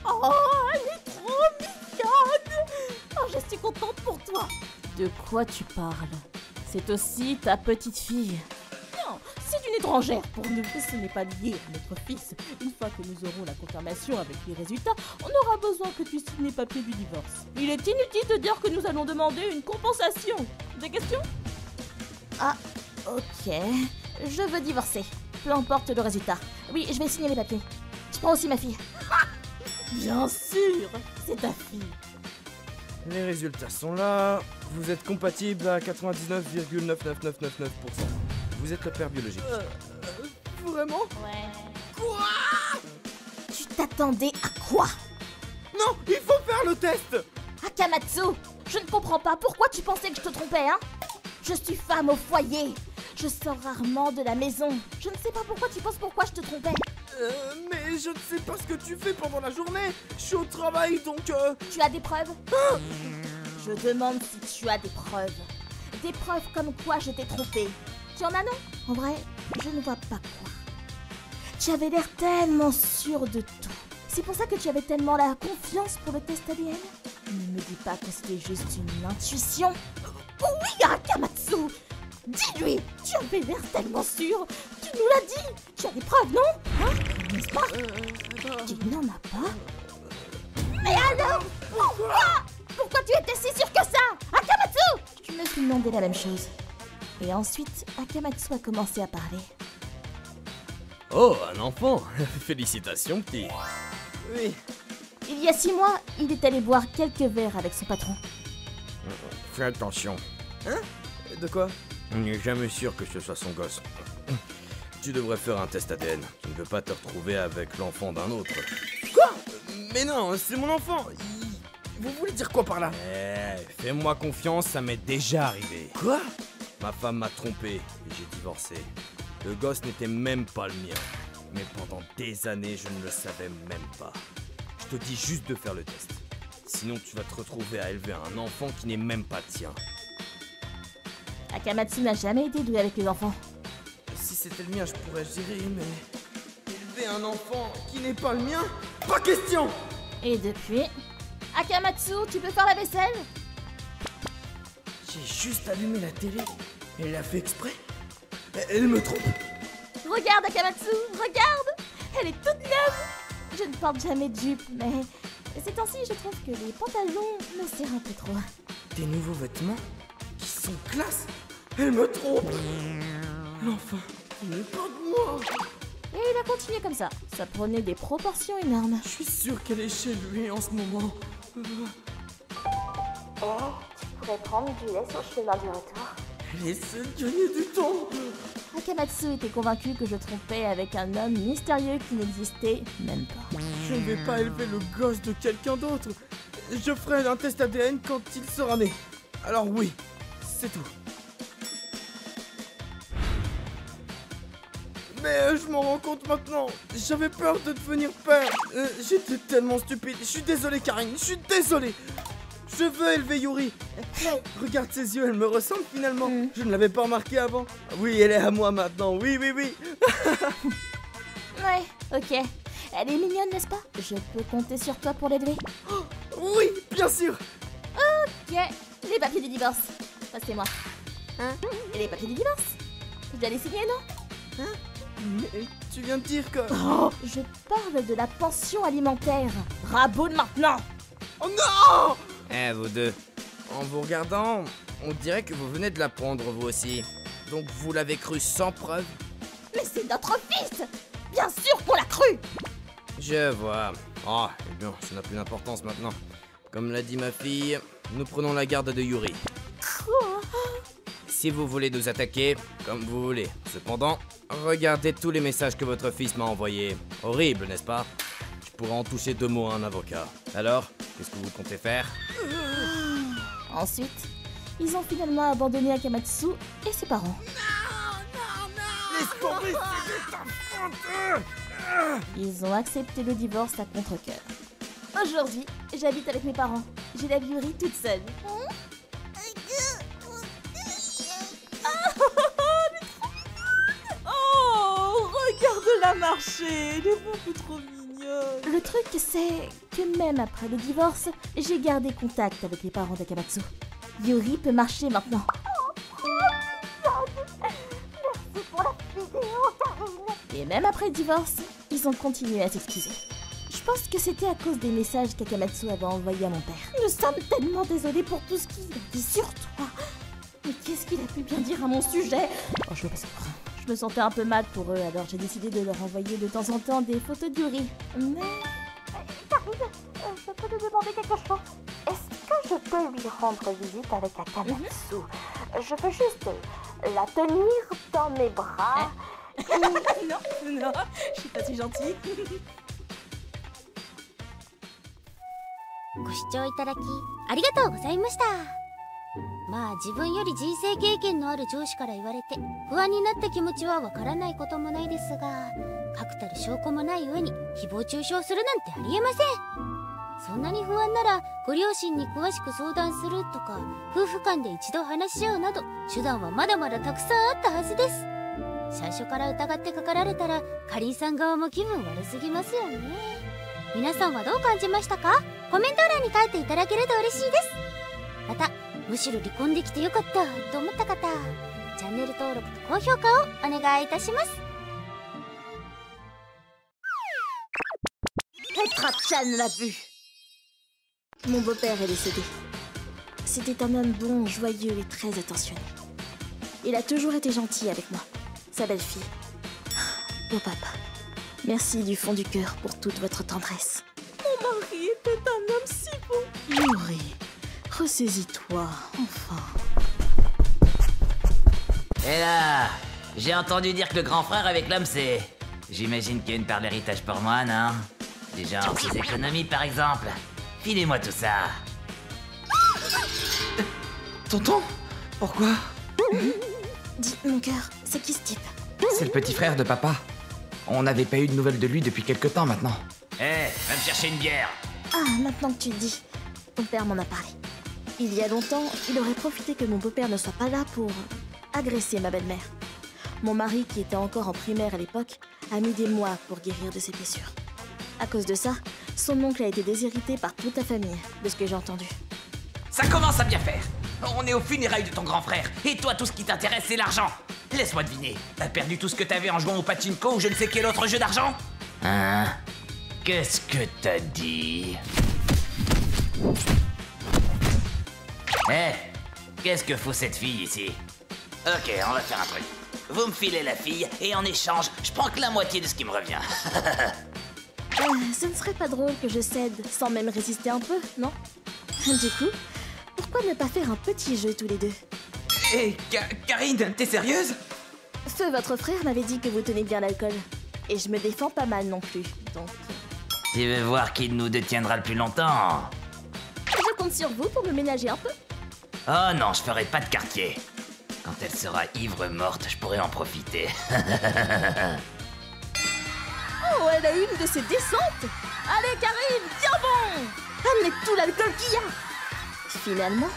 S1: Oh, elle est trop mignonne! Oh, je suis contente pour toi! De quoi tu parles? C'est aussi ta petite fille. Non, c'est une étrangère pour nous. Ce n'est pas lié à notre fils. Une fois que nous aurons la confirmation avec les résultats, on aura besoin que tu signes les papiers du divorce. Il est inutile de dire que nous allons demander une compensation. Des questions? Ah, ok. Je veux divorcer. Peu importe le résultat. Oui, je vais signer les papiers. Je prends aussi ma fille. Bien sûr, c'est ta fille.
S8: Les résultats sont là. Vous êtes compatible à 99,99999%. Vous êtes le père biologique. Vraiment?
S1: Ouais. Quoi? Tu t'attendais à quoi?
S8: Non, il faut faire le test.
S1: Akamatsu, je ne comprends pas. Pourquoi tu pensais que je te trompais, hein? Je suis femme au foyer. Je sors rarement de la maison. Je ne sais pas pourquoi tu penses pourquoi je te trompais.
S8: Mais je ne sais pas ce que tu fais pendant la journée. Je suis au travail donc.
S1: Tu as des preuves? Je demande si tu as des preuves. Des preuves comme quoi je t'ai trompé. Tu en as, non? En vrai, je ne vois pas quoi. Tu avais l'air tellement sûr de tout. C'est pour ça que tu avais tellement la confiance pour le test ADN? Ne me dis pas que c'était juste une intuition. Oui, Akamatsu! Dis-lui! Tu avais l'air tellement sûr! Tu nous l'as dit! Tu as des preuves, non? Hein? N'est-ce pas? Tu n'en as pas? Mais alors? Pourquoi tu étais si sûr que ça? Akamatsu! Je me suis demandé la même chose. Et ensuite, Akamatsu a commencé à parler.
S2: Oh, un enfant. Félicitations, petit.
S8: Oui.
S1: Il y a 6 mois, il est allé boire quelques verres avec son patron.
S2: Fais attention.
S8: De quoi?
S2: On n'est jamais sûr que ce soit son gosse. Tu devrais faire un test ADN. Tu ne veux pas te retrouver avec l'enfant d'un autre.
S8: Quoi? Mais non, c'est mon enfant. Vous voulez dire quoi par là?
S2: Fais-moi confiance, ça m'est déjà arrivé.
S8: Quoi?
S2: Ma femme m'a trompé et j'ai divorcé. Le gosse n'était même pas le mien. Mais pendant des années, je ne le savais même pas. Je te dis juste de faire le test. Sinon, tu vas te retrouver à élever un enfant qui n'est même pas tien.
S1: Akamatsu n'a jamais été doué avec les enfants.
S8: Si c'était le mien, je pourrais gérer, mais... Élever un enfant qui n'est pas le mien? Pas question!
S1: Et depuis... Akamatsu, tu peux faire la vaisselle?
S8: J'ai juste allumé la télé. Elle l'a fait exprès. Elle me trompe.
S1: Regarde, Akamatsu, regarde! Elle est toute neuve! Je ne porte jamais de jupe, mais... Ces temps-ci, je trouve que les pantalons me serrent un peu trop.
S8: Des nouveaux vêtements qui sont classe. Elle me trompe. L'enfant, il n'est pas de moi.
S1: Et il a continué comme ça. Ça prenait des proportions énormes.
S8: Je suis sûr qu'elle est chez lui en ce moment.
S1: Tu pourrais prendre du lait sur le chemin du retour.
S8: Elle essaie de gagner du temps.
S1: Akamatsu était convaincu que je trompais avec un homme mystérieux qui n'existait même pas.
S8: Je ne vais pas élever le gosse de quelqu'un d'autre. Je ferai un test ADN quand il sera né. Alors oui, c'est tout. Mais je m'en rends compte maintenant. J'avais peur de devenir père. J'étais tellement stupide. Je suis désolé, Karine. Je suis désolé. Je veux élever Yuri. Regarde ses yeux, elle me ressemble finalement. Je ne l'avais pas remarqué avant. Oui, elle est à moi maintenant. Oui, oui, oui.
S1: Ouais, ok. Elle est mignonne, n'est-ce pas? Je peux compter sur toi pour l'élever?
S8: Oui, bien sûr.
S1: Ok, les papiers du divorce. Passez-moi. Hein? Et les papiers du divorce? Je dois les signer, non?
S8: Mais tu viens de dire que...
S1: Oh, je parle de la pension alimentaire. Raboune maintenant!
S8: Oh non!
S2: Eh, vous deux.
S8: En vous regardant, on dirait que vous venez de l'apprendre vous aussi. Donc vous l'avez cru sans preuve?
S1: Mais c'est notre fils! Bien sûr qu'on l'a cru!
S8: Je vois. Oh, eh bien, ça n'a plus d'importance maintenant. Comme l'a dit ma fille, nous prenons la garde de Yuri. Si vous voulez nous attaquer, comme vous voulez. Cependant, regardez tous les messages que votre fils m'a envoyés. Horrible, n'est-ce pas? Je pourrais en toucher 2 mots à un avocat. Alors, qu'est-ce que vous comptez faire?
S1: Ensuite, ils ont finalement abandonné Akamatsu et ses parents.
S8: Laisse tomber, c'est ta faute!
S1: Ils ont accepté le divorce à contre-cœur. Aujourd'hui, j'habite avec mes parents. J'ai la Yuri toute seule.
S3: Oh, regarde-la marcher, elle est beaucoup trop mignonne.
S1: Le truc, c'est que même après le divorce, j'ai gardé contact avec les parents d'Akamatsu. Yuri peut marcher maintenant. Merci pour la vidéo, Karine. Et même après le divorce, ils ont continué à s'excuser. Je pense que c'était à cause des messages qu'Akamatsu avait envoyés à mon père. Nous sommes tellement désolés pour tout ce qu'il a dit sur toi. Mais qu'est-ce qu'il a pu bien dire à mon sujet? Oh, je veux pas savoir. Je me sentais un peu mal pour eux, alors j'ai décidé de leur envoyer de temps en temps des photos de Yuri. Mais... Karine, je peux te demander quelque chose? Est-ce que je peux lui rendre visite avec Akamatsu? Je veux juste la tenir dans mes bras.
S3: Non, je suis pas si gentille.
S4: ご視聴いただきありがとうございました。まあ自分より人生経験のある上司から言われて不安になった気持ちはわからないこともないですが、確たる証拠もない上に誹謗中傷するなんてありえません。そんなに不安ならご両親に詳しく相談するとか、夫婦間で一度話し合うなど手段はまだまだたくさんあったはずです。最初から疑ってかかられたらかりんさん側も気分悪すぎますよね。皆さんはどう感じましたか？コメント欄に書いていただけると嬉しいです。またむしろ離婚できてよかったと思った方、チャンネル登録と高評価をお願いいたします。
S1: Petra-chan l'a vu. Mon beau-père est décédé. C'était un homme bon, joyeux et très attentionné. Il a toujours été gentil avec moi, sa belle-fille. Beau papa, merci du fond du cœur pour toute votre tendresse.
S3: Mon mari était un homme si bon.
S1: Yuri, ressaisis-toi, enfin.
S5: Et là, j'ai entendu dire que le grand frère avec l'homme c'est... J'imagine qu'il y a une part d'héritage pour moi, non? Du genre ses économies par exemple. Filez-moi tout ça.
S7: Tonton? Pourquoi?
S1: Dis, mon cœur, c'est qui ce type?
S7: C'est le petit frère de papa. On n'avait pas eu de nouvelles de lui depuis quelque temps maintenant.
S5: Eh, va me chercher une bière.
S1: Ah, maintenant que tu le dis, ton père m'en a parlé. Il y a longtemps, il aurait profité que mon beau-père ne soit pas là pour agresser ma belle-mère. Mon mari, qui était encore en primaire à l'époque, a mis des mois pour guérir de ses blessures. À cause de ça, son oncle a été déshérité par toute la famille, de ce que j'ai entendu.
S5: Ça commence à bien faire. On est aux funérailles de ton grand frère. Et toi, tout ce qui t'intéresse, c'est l'argent. Laisse-moi deviner. T'as perdu tout ce que t'avais en jouant au pachinko ou je ne sais quel autre jeu d'argent? Hein? Qu'est-ce que t'as dit? Eh, qu'est-ce que fout cette fille ici? Ok, on va faire un truc. Vous me filez la fille, et en échange, je prends que la moitié de ce qui me revient.
S1: Ce ne serait pas drôle que je cède sans même résister un peu, non? Du coup, pourquoi ne pas faire un petit jeu tous les deux?
S7: Hé, Karine, t'es sérieuse?
S1: Feu, votre frère m'avait dit que vous tenez bien l'alcool. Et je me défends pas mal non plus, donc...
S5: Tu veux voir qui de nous deux tiendra le plus longtemps?
S1: Je compte sur vous pour me ménager un peu.
S5: Oh non, je ferai pas de quartier. Quand elle sera ivre morte, je pourrai en profiter.
S1: Oh, elle a une de ses descentes. Allez, Karine, tiens bon. Amenez tout l'alcool qu'il y a. Finalement...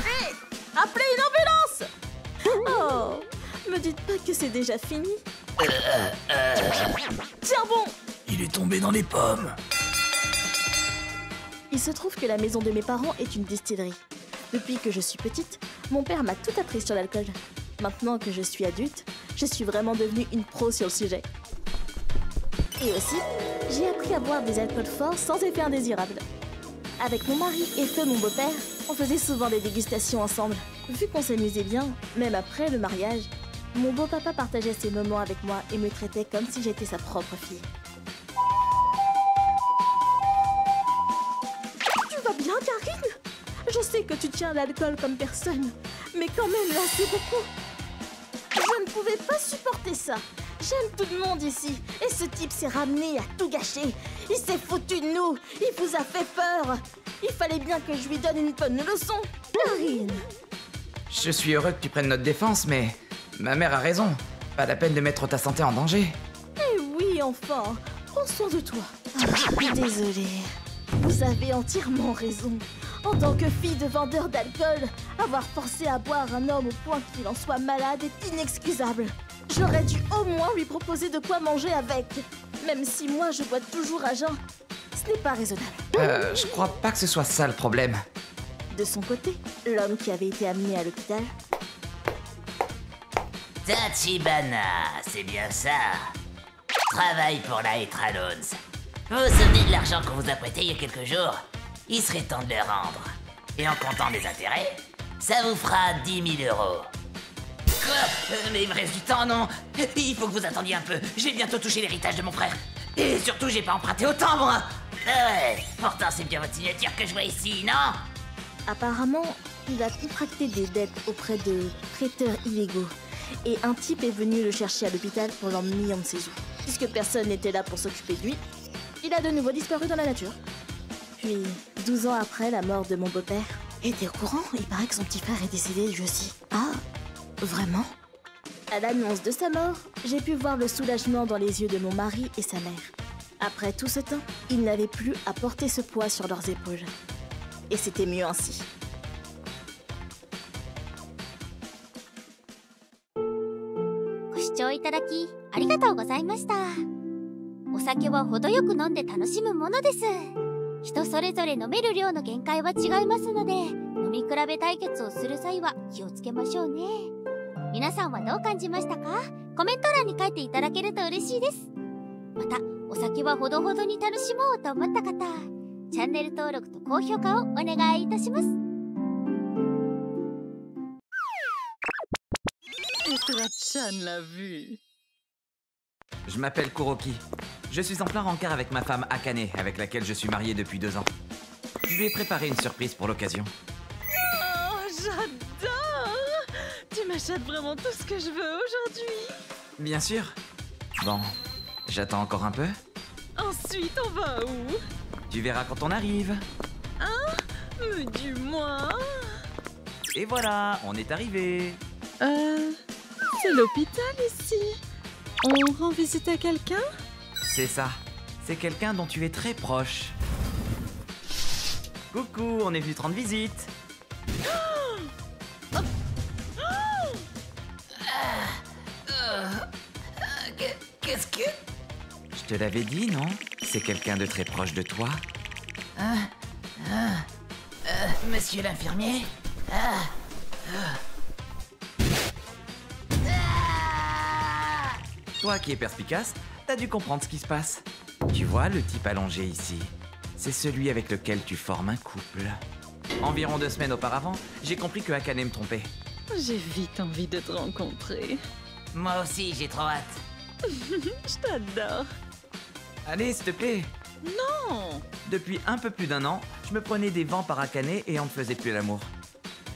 S1: Hé, appelez une ambulance. Oh, me dites pas que c'est déjà fini. Tiens bon.
S6: Il est tombé dans les pommes.
S1: Il se trouve que la maison de mes parents est une distillerie. Depuis que je suis petite, mon père m'a tout appris sur l'alcool. Maintenant que je suis adulte, je suis vraiment devenue une pro sur le sujet. Et aussi, j'ai appris à boire des alcools forts sans effet indésirable. Avec mon mari et Feu, mon beau-père, on faisait souvent des dégustations ensemble. Vu qu'on s'amusait bien, même après le mariage, mon beau-papa partageait ses moments avec moi et me traitait comme si j'étais sa propre fille. Tu vas bien, Karine? Je sais que tu tiens l'alcool comme personne, mais quand même là, c'est beaucoup. Je ne pouvais pas supporter ça. J'aime tout le monde ici, et ce type s'est ramené à tout gâcher. Il s'est foutu de nous, il vous a fait peur. Il fallait bien que je lui donne une bonne leçon. Karine.
S7: Je suis heureux que tu prennes notre défense, mais ma mère a raison. Pas la peine de mettre ta santé en danger.
S1: Eh oui, enfant, prends soin de toi. Désolée. Vous avez entièrement raison. En tant que fille de vendeur d'alcool, avoir forcé à boire un homme au point qu'il en soit malade est inexcusable. J'aurais dû au moins lui proposer de quoi manger avec. Même si moi je bois toujours à jeun, ce n'est pas raisonnable.
S7: Je crois pas que ce soit ça le problème.
S1: De son côté, l'homme qui avait été amené à l'hôpital...
S5: Tachibana, c'est bien ça. Travaille pour la Etralons. Vous vous souvenez de l'argent qu'on vous a prêté il y a quelques jours? Il serait temps de le rendre. Et en comptant les intérêts, ça vous fera 10 000 euros. Quoi? Mais il me reste du temps, non? Il faut que vous attendiez un peu. J'ai bientôt touché l'héritage de mon frère. Et surtout, j'ai pas emprunté autant, moi. Ah ouais, pourtant c'est bien votre signature que je vois ici, non?
S1: Apparemment, il a contracté des dettes auprès de prêteurs illégaux. Et un type est venu le chercher à l'hôpital pour l'emmener en séjour. Puisque personne n'était là pour s'occuper de lui, il a de nouveau disparu dans la nature. Puis, 12 ans après la mort de mon beau-père, et t'es au courant? Il paraît que son petit frère est décédé lui aussi. Ah, vraiment? À l'annonce de sa mort, j'ai pu voir le soulagement dans les yeux de mon mari et sa mère. Après tout ce temps, ils n'avaient plus à porter ce poids sur leurs épaules. Et c'était mieux ainsi.
S4: ご視聴いただきありがとうございました。お酒は程よく飲んで楽しむものです。人それぞれ飲める量の限界は違いますので、飲み比べ対決をする際は気をつけましょうね。皆さんはどう感じましたか？コメント欄に書いていただけると嬉しいです。また、お酒はほどほどに楽しもうと思った方、チャンネル登録と高評価をお願いいたします。
S3: Chan l'a vu.
S7: Je m'appelle Kuroki. Je suis en plein rencard avec ma femme Akane, avec laquelle je suis marié depuis 2 ans. Je lui ai préparé une surprise pour l'occasion.
S3: Oh, j'adore! Tu m'achètes vraiment tout ce que je veux aujourd'hui.
S7: Bien sûr. Bon, j'attends encore un peu.
S3: Ensuite, on va où?
S7: Tu verras quand on arrive.
S3: Hein? Mais dis-moi.
S7: Et voilà, on est arrivé.
S3: C'est l'hôpital ici. On rend visite à quelqu'un?
S7: C'est ça. C'est quelqu'un dont tu es très proche. Coucou, on est venu te rendre visite.
S5: Qu'est-ce que...
S7: Je te l'avais dit, non? C'est quelqu'un de très proche de toi.
S5: Monsieur l'infirmier?
S7: Toi qui es perspicace, t'as dû comprendre ce qui se passe. Tu vois le type allongé ici? C'est celui avec lequel tu formes un couple. Environ 2 semaines auparavant, j'ai compris que Akane me trompait.
S3: J'ai vite envie de te rencontrer.
S5: Moi aussi, j'ai trop hâte.
S3: Je t'adore.
S9: Allez, s'il te plaît.
S3: Non.
S9: Depuis un peu plus d'1 an, je me prenais des vents par Akane et on ne faisait plus l'amour.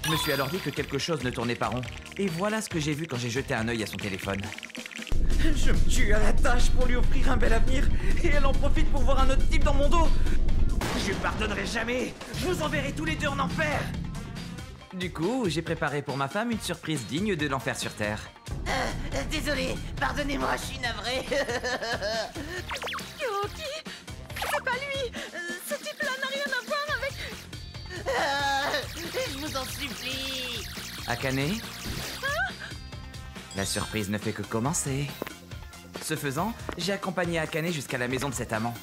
S9: Je me suis alors dit que quelque chose ne tournait pas rond. Et voilà ce que j'ai vu quand j'ai jeté un œil à son téléphone. Je me tue à la tâche pour lui offrir un bel avenir et elle en profite pour voir un autre type dans mon dos. Je lui pardonnerai jamais. Je vous enverrai tous les deux en enfer. Du coup, j'ai préparé pour ma femme une surprise digne de l'enfer sur Terre.
S5: Désolé, pardonnez-moi, je suis navré.
S3: Kyoki, c'est pas lui. Ce type-là n'a rien à voir avec...
S5: Je vous en supplie.
S9: Akane, la surprise ne fait que commencer. Ce faisant, j'ai accompagné Akane jusqu'à la maison de cet amant.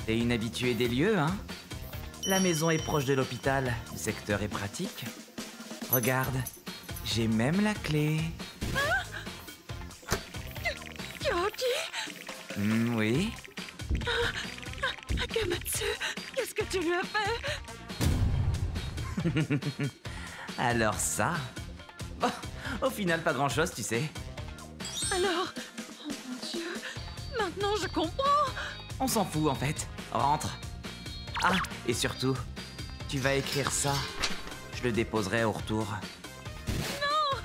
S9: T'es une habituée des lieux, hein? La maison est proche de l'hôpital, le secteur est pratique. Regarde, j'ai même la clé.
S3: Kyoki,
S9: Oui.
S3: Akamatsu, qu'est-ce que tu lui as fait?
S9: Alors ça... Bon, au final, pas grand-chose, tu sais.
S3: Alors, oh mon Dieu, maintenant je comprends.
S9: On s'en fout, en fait. Rentre. Ah, et surtout, tu vas écrire ça. Je le déposerai au retour.
S3: Non,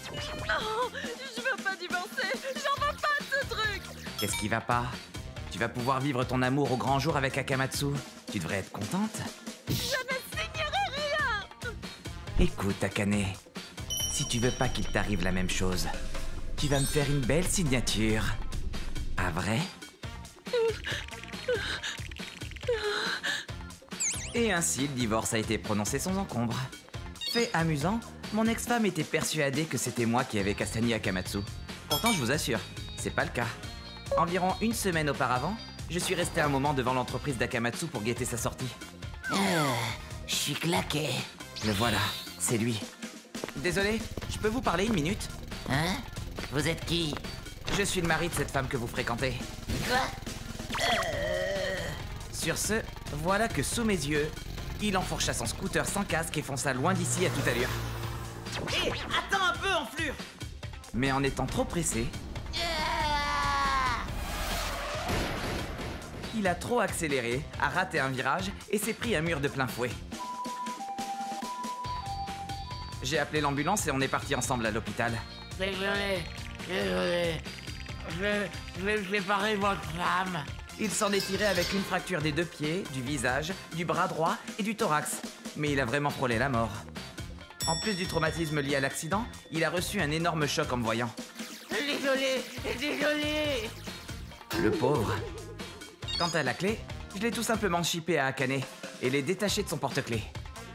S3: je veux pas divorcer. J'en veux pas de ce truc.
S9: Qu'est-ce qui va pas? Tu vas pouvoir vivre ton amour au grand jour avec Akamatsu. Tu devrais être contente.
S3: Je ne signerai rien.
S9: Écoute, Akane, si tu veux pas qu'il t'arrive la même chose, tu vas me faire une belle signature. Ah vrai? Et ainsi, le divorce a été prononcé sans encombre. Fait amusant, mon ex-femme était persuadée que c'était moi qui avais castagné Akamatsu. Pourtant, je vous assure, c'est pas le cas. Environ une semaine auparavant, je suis resté un moment devant l'entreprise d'Akamatsu pour guetter sa sortie.
S5: Je suis claqué.
S9: Le voilà, c'est lui. Désolé, je peux vous parler une minute?
S5: Hein? Vous êtes qui?
S9: Je suis le mari de cette femme que vous fréquentez.
S5: Quoi?
S9: Sur ce, voilà que sous mes yeux, il enfourcha son scooter sans casque et fonça loin d'ici à toute allure.
S2: Hé, attends un peu, enflure!
S9: Mais en étant trop pressé, il a trop accéléré, a raté un virage et s'est pris un mur de plein fouet. J'ai appelé l'ambulance et on est partis ensemble à l'hôpital.
S5: Désolé. Je vais parler votre femme.
S9: Il s'en est tiré avec une fracture des 2 pieds, du visage, du bras droit et du thorax. Mais il a vraiment frôlé la mort. En plus du traumatisme lié à l'accident, il a reçu un énorme choc en me voyant.
S5: Désolé.
S9: Le pauvre. Quant à la clé, je l'ai tout simplement chippée à Akane et l'ai détachée de son porte-clés.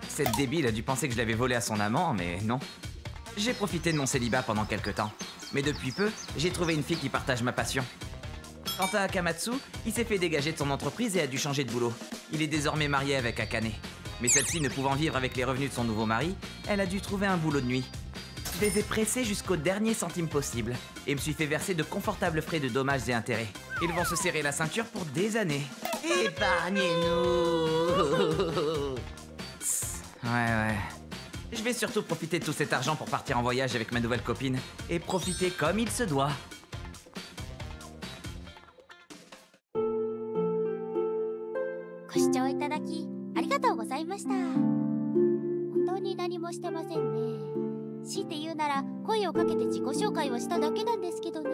S9: Cette débile a dû penser que je l'avais volée à son amant, mais non. J'ai profité de mon célibat pendant quelques temps. Mais depuis peu, j'ai trouvé une fille qui partage ma passion. Quant à Akamatsu, il s'est fait dégager de son entreprise et a dû changer de boulot. Il est désormais marié avec Akane. Mais celle-ci ne pouvant vivre avec les revenus de son nouveau mari, elle a dû trouver un boulot de nuit. Je les ai pressés jusqu'au dernier centime possible et me suis fait verser de confortables frais de dommages et intérêts. Ils vont se serrer la ceinture pour des années.
S5: Épargnez-nous.
S9: Ouais. Je vais surtout profiter de tout cet argent pour partir en voyage avec ma nouvelle copine et profiter comme il se doit.
S4: ご視聴いただきありがとうございました。本当に何もしてませんね。強いて言うなら声をかけて自己紹介をしただけなんですけどね。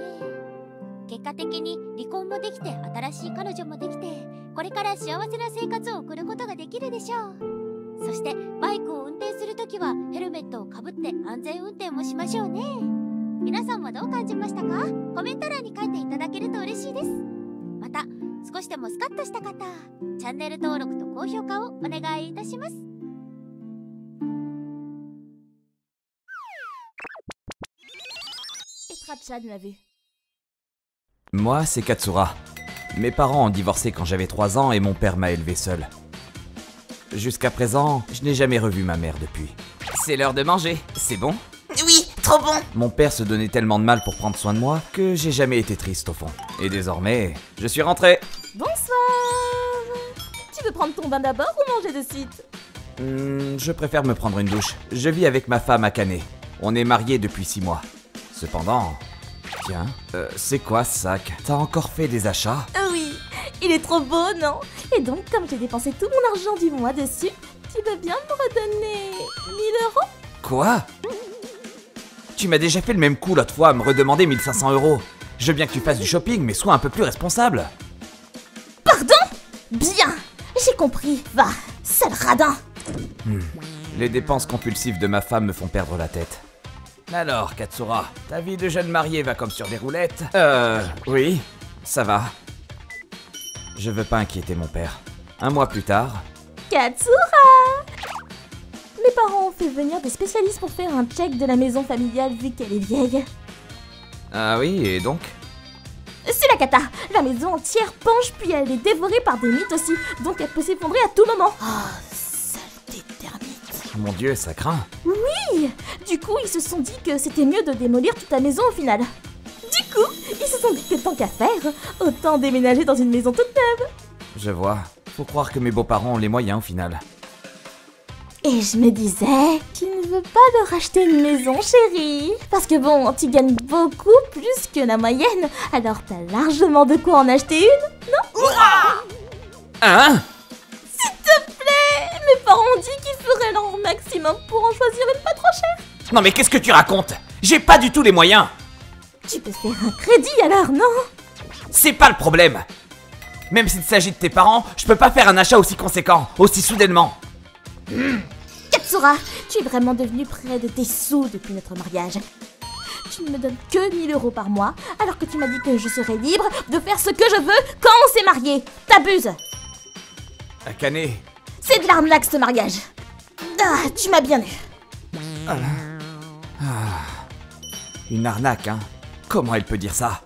S4: 結果的に離婚もできて新しい彼女もできて、これから幸せな生活を送ることができるでしょう。そしてバイクを運転するときはヘルメットをかぶって安全運転もしましょうね。皆さんはどう感じましたか？コメント欄に書いていただけると嬉しいです。また少しでもスカッとした方、チャンネル登録と高評価をお願いいたします。
S1: Petra-chan l'a vu.
S9: Moi, c'est Katsura. Mes parents ont divorcé quand j'avais 3 ans et mon père m'a élevé seul. Jusqu'à présent, je n'ai jamais revu ma mère depuis. C'est l'heure de manger, c'est bon?
S5: Oui, trop bon.
S9: Mon père se donnait tellement de mal pour prendre soin de moi que j'ai jamais été triste au fond. Et désormais, je suis rentré.
S1: Bonsoir. Tu veux prendre ton bain d'abord ou manger de suite?
S7: Je préfère me prendre une douche. Je vis avec ma femme Akane. On est mariés depuis 6 mois. Cependant... Tiens, c'est quoi ce sac? T'as encore fait des achats?
S1: Ah oui, il est trop beau, non? Et donc, comme j'ai dépensé tout mon argent du mois dessus, tu veux bien me redonner 1000 €?
S7: Quoi? Tu m'as déjà fait le même coup l'autre fois à me redemander 1500 €. Je veux bien que tu fasses du shopping, mais sois un peu plus responsable.
S1: Pardon? Bien, j'ai compris. Va, sale radin.
S7: Les dépenses compulsives de ma femme me font perdre la tête. Alors, Katsura, ta vie de jeune mariée va comme sur des roulettes? Oui, ça va. Je veux pas inquiéter mon père. Un mois plus tard...
S1: Katsura! Mes parents ont fait venir des spécialistes pour faire un check de la maison familiale vu qu'elle est vieille.
S7: Ah oui, et donc?
S1: C'est la cata. La maison entière penche puis elle est dévorée par des mythes aussi, donc elle peut s'effondrer à tout moment. Oh, saleté de termites.
S7: Mon Dieu, ça craint.
S1: Oui. Du coup, ils se sont dit que c'était mieux de démolir toute la maison au final. Du coup, ils se sont dit que tant qu'à faire, autant déménager dans une maison toute neuve.
S7: Je vois. Faut croire que mes beaux-parents ont les moyens au final.
S1: Et je me disais, tu ne veux pas leur acheter une maison, chérie? Parce que bon, tu gagnes beaucoup plus que la moyenne, alors t'as largement de quoi en acheter une, non?
S7: Hein?
S1: S'il te plaît! Mes parents ont dit qu'ils feraient leur maximum pour en choisir une pas trop chère.
S7: Non mais qu'est-ce que tu racontes? J'ai pas du tout les moyens!
S1: Tu peux faire un crédit alors, non?
S7: C'est pas le problème! Même s'il s'agit de tes parents, je peux pas faire un achat aussi conséquent, aussi soudainement.
S1: Katsura, tu es vraiment devenu près de tes sous depuis notre mariage. Tu ne me donnes que 1000 € par mois, alors que tu m'as dit que je serais libre de faire ce que je veux quand on s'est mariés. T'abuses.
S7: Akane.
S1: C'est de l'arnaque ce mariage. Ah, tu m'as bien eu.
S7: Une arnaque, hein? Comment elle peut dire ça?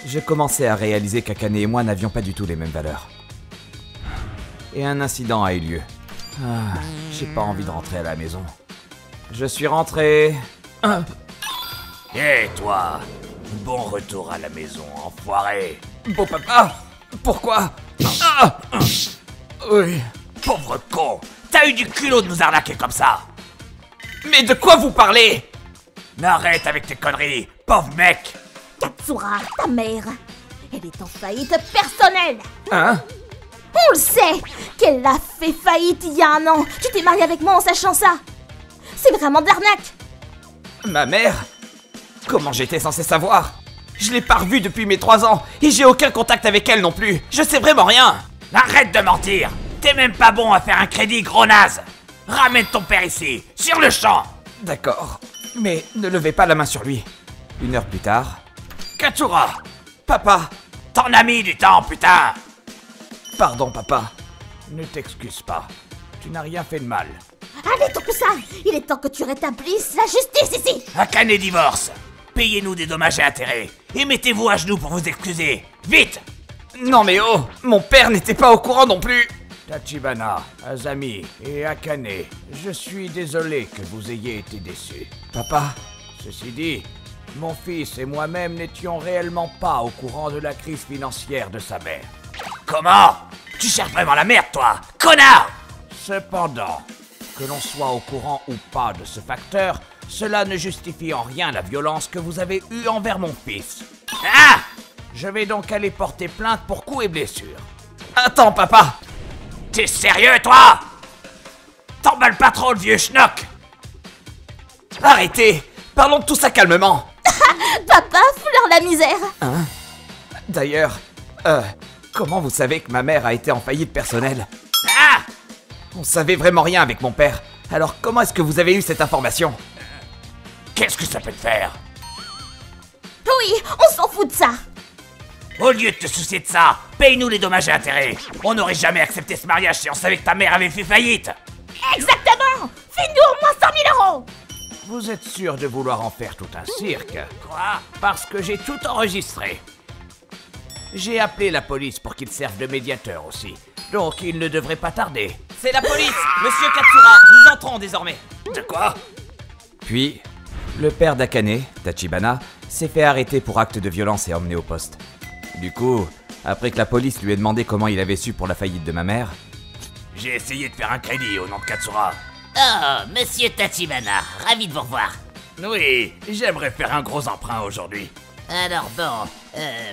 S7: Je commençais à réaliser qu'Akane et moi n'avions pas du tout les mêmes valeurs. Et un incident a eu lieu. J'ai pas envie de rentrer à la maison. Je suis rentré...
S6: Hé, toi! Bon retour à la maison, enfoiré!
S7: Beau papa! Pourquoi? Oui.
S6: Pauvre con! T'as eu du culot de nous arnaquer comme ça!
S7: Mais de quoi vous parlez?
S6: Arrête avec tes conneries, pauvre mec!
S1: Katsura, ta mère, elle est en faillite personnelle.
S7: Hein?
S1: On le sait qu'elle a fait faillite il y a 1 an. Tu t'es marié avec moi en sachant ça. C'est vraiment de l'arnaque.
S7: Ma mère? Comment j'étais censé savoir? Je l'ai pas revue depuis mes 3 ans et j'ai aucun contact avec elle non plus. Je sais vraiment rien.
S6: Arrête de mentir! T'es même pas bon à faire un crédit, gros naze! Ramène ton père ici, sur le champ!
S7: D'accord, mais ne levez pas la main sur lui. 1 heure plus tard...
S6: Katsura!
S7: Papa!
S6: T'en as mis du temps, putain!
S7: Pardon, papa.
S6: Ne t'excuse pas. Tu n'as rien fait de mal.
S1: Allez, tout ça. Il est temps que tu rétablisses la justice ici.
S6: Akane divorce. Payez-nous des dommages et intérêts. Et mettez-vous à genoux pour vous excuser. Vite!
S7: Non mais oh! Mon père n'était pas au courant non plus!
S6: Tachibana, Azami et Akane, je suis désolé que vous ayez été déçus.
S7: Papa?
S6: Ceci dit, mon fils et moi-même n'étions réellement pas au courant de la crise financière de sa mère. Comment? Tu cherches vraiment la merde, toi, connard! Cependant, que l'on soit au courant ou pas de ce facteur, cela ne justifie en rien la violence que vous avez eue envers mon fils. Ah! Je vais donc aller porter plainte pour coups et blessures.
S7: Attends, papa!
S6: T'es sérieux, toi? T'emballes pas trop, le vieux schnock!
S7: Arrêtez! Parlons de tout ça calmement!
S1: Papa, fous-leur la misère.
S7: Hein? D'ailleurs, comment vous savez que ma mère a été en faillite personnelle?
S6: Ah!
S7: On savait vraiment rien avec mon père. Alors comment est-ce que vous avez eu cette information?
S6: Qu'est-ce que ça peut te faire?
S1: Oui, on s'en fout de ça.
S6: Au lieu de te soucier de ça, paye-nous les dommages et intérêts. On n'aurait jamais accepté ce mariage si on savait que ta mère avait fait faillite.
S1: Exactement. Fais-nous au moins 100 000 €.
S6: Vous êtes sûr de vouloir en faire tout un cirque? Quoi? Parce que j'ai tout enregistré. J'ai appelé la police pour qu'ils servent de médiateur aussi. Donc il ne devrait pas tarder.
S7: C'est la police! Monsieur Katsura, nous entrons désormais!
S6: De quoi?
S7: Puis, le père d'Akane, Tachibana, s'est fait arrêter pour acte de violence et emmené au poste. Du coup, après que la police lui ait demandé comment il avait su pour la faillite de ma mère,
S6: J'ai essayé de faire un crédit au nom de Katsura.
S5: Oh, monsieur Tachibana, ravi de vous revoir.
S6: Oui, j'aimerais faire un gros emprunt aujourd'hui.
S5: Alors bon,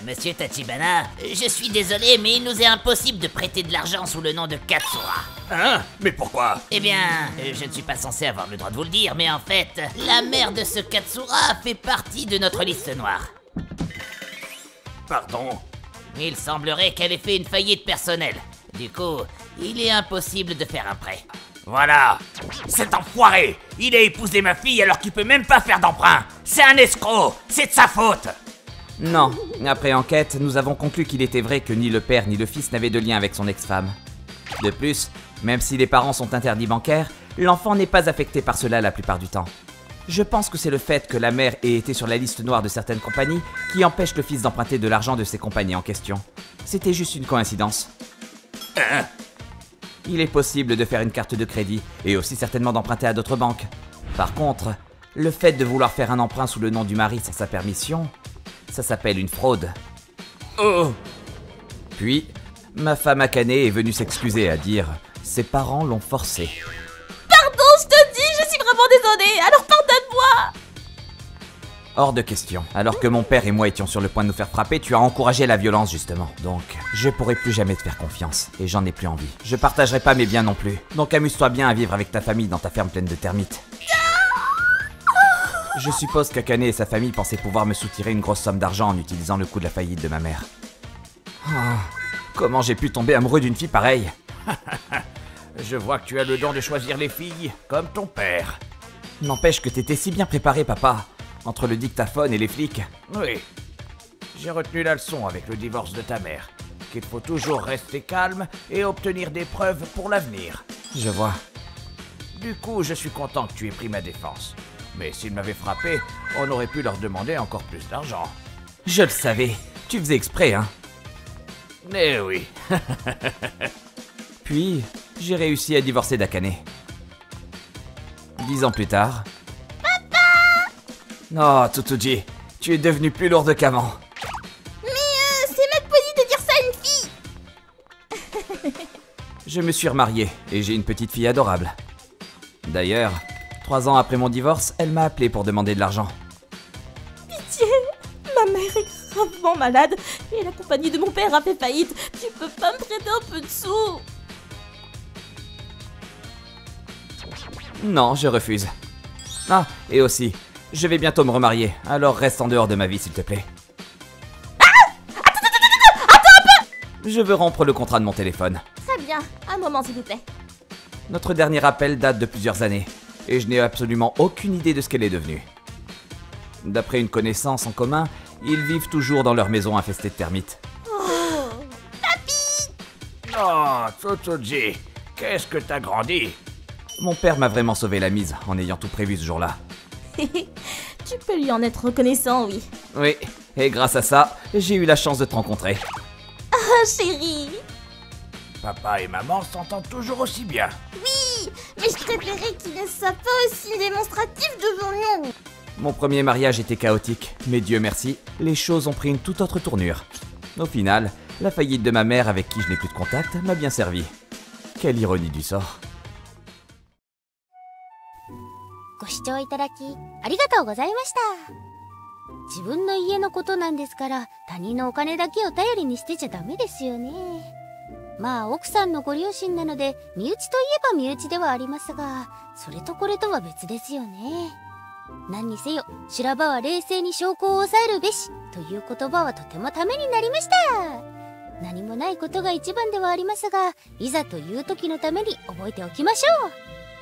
S5: monsieur Tachibana, je suis désolé, mais il nous est impossible de prêter de l'argent sous le nom de Katsura.
S6: Hein? Mais pourquoi?
S5: Eh bien, je ne suis pas censé avoir le droit de vous le dire, mais en fait, la mère de ce Katsura fait partie de notre liste noire.
S6: Pardon?
S5: Il semblerait qu'elle ait fait une faillite personnelle. Du coup, il est impossible de faire un prêt.
S6: Voilà. Cet enfoiré, il a épousé ma fille alors qu'il peut même pas faire d'emprunt. C'est un escroc, c'est de sa faute.
S7: Non, après enquête, nous avons conclu qu'il était vrai que ni le père ni le fils n'avaient de lien avec son ex-femme. De plus, même si les parents sont interdits bancaires, l'enfant n'est pas affecté par cela la plupart du temps. Je pense que c'est le fait que la mère ait été sur la liste noire de certaines compagnies qui empêche le fils d'emprunter de l'argent de ces compagnies en question. C'était juste une coïncidence. Il est possible de faire une carte de crédit et aussi certainement d'emprunter à d'autres banques. Par contre, le fait de vouloir faire un emprunt sous le nom du mari sans sa permission, ça s'appelle une fraude.
S6: Oh.
S7: Puis, ma femme Akane est venue s'excuser à dire « Ses parents l'ont forcé ».
S1: Pardon, je te dis, je suis vraiment désolée, alors pardonne-moi!
S7: Hors de question. Alors que mon père et moi étions sur le point de nous faire frapper, tu as encouragé la violence justement. Donc, je pourrai plus jamais te faire confiance. Et j'en ai plus envie. Je partagerai pas mes biens non plus. Donc amuse-toi bien à vivre avec ta famille dans ta ferme pleine de termites. Je suppose qu'Akane et sa famille pensaient pouvoir me soutirer une grosse somme d'argent en utilisant le coup de la faillite de ma mère. Oh, comment j'ai pu tomber amoureux d'une fille pareille?
S6: Je vois que tu as le don de choisir les filles, comme ton père.
S7: N'empêche que t'étais si bien préparé, papa. Entre le dictaphone et les flics.
S6: Oui. J'ai retenu la leçon avec le divorce de ta mère. Qu'il faut toujours rester calme et obtenir des preuves pour l'avenir.
S7: Je vois.
S6: Du coup, je suis content que tu aies pris ma défense. Mais s'ils m'avaient frappé, on aurait pu leur demander encore plus d'argent.
S7: Je le savais. Tu faisais exprès, hein?
S6: Eh oui.
S7: Puis, j'ai réussi à divorcer d'Akane. 10 ans plus tard... Oh, Tsutsuji, tu es devenu plus lourde qu'avant.
S1: Mais c'est mal poli de dire ça à une fille!
S7: Je me suis remarié et j'ai une petite fille adorable. D'ailleurs, 3 ans après mon divorce, elle m'a appelé pour demander de l'argent.
S1: Pitié! Ma mère est gravement malade et la compagnie de mon père a fait faillite. Tu peux pas me prêter un peu de sous?
S7: Non, je refuse. Ah, et aussi... Je vais bientôt me remarier, alors reste en dehors de ma vie s'il te plaît.
S1: Ah! Attends un peu!
S7: Je veux rompre le contrat de mon téléphone.
S1: Très bien, un moment s'il vous plaît.
S7: Notre dernier appel date de plusieurs années, et je n'ai absolument aucune idée de ce qu'elle est devenue. D'après une connaissance en commun, ils vivent toujours dans leur maison infestée de termites.
S1: Oh!
S6: Oh, Tsutsuji, qu'est-ce que t'as grandi?
S7: Mon père m'a vraiment sauvé la mise en ayant tout prévu ce jour-là.
S1: Tu peux lui en être reconnaissant, oui.
S7: Oui, et grâce à ça, j'ai eu la chance de te rencontrer.
S1: Ah, chérie!
S6: Papa et maman s'entendent toujours aussi bien.
S1: Oui, mais je préférais qu'il ne soit pas aussi démonstratif devant nous.
S7: Mon premier mariage était chaotique, mais Dieu merci, les choses ont pris une toute autre tournure. Au final, la faillite de ma mère avec qui je n'ai plus de contact m'a bien servi. Quelle ironie du sort.
S4: ご視聴いただきありがとうございました。自分の家のことなんですから他人のお金だけを頼りにしてちゃダメですよね。まあ奥さんのご両親なので身内といえば身内ではありますが、それとこれとは別ですよね。何にせよ修羅場は冷静に証拠を抑えるべしという言葉はとてもためになりました。何もないことが一番ではありますが、いざという時のために覚えておきましょう。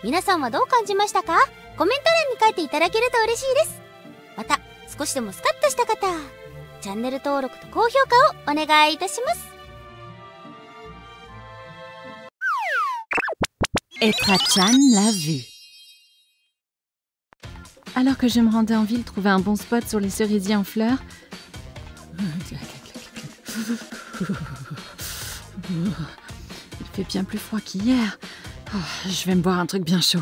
S4: 皆さんはどう感じましたか？コメント欄に書いていただけると嬉しいです。また少しでもスカッとした方、チャンネル登録と高評価をお願いいたします。
S3: Etra-chan l'a vu. Alors que je me rendais en ville trouver un bon spot sur les cerisiers en fleurs, il fait bien plus froid qu'hier. Oh, je vais me boire un truc bien chaud.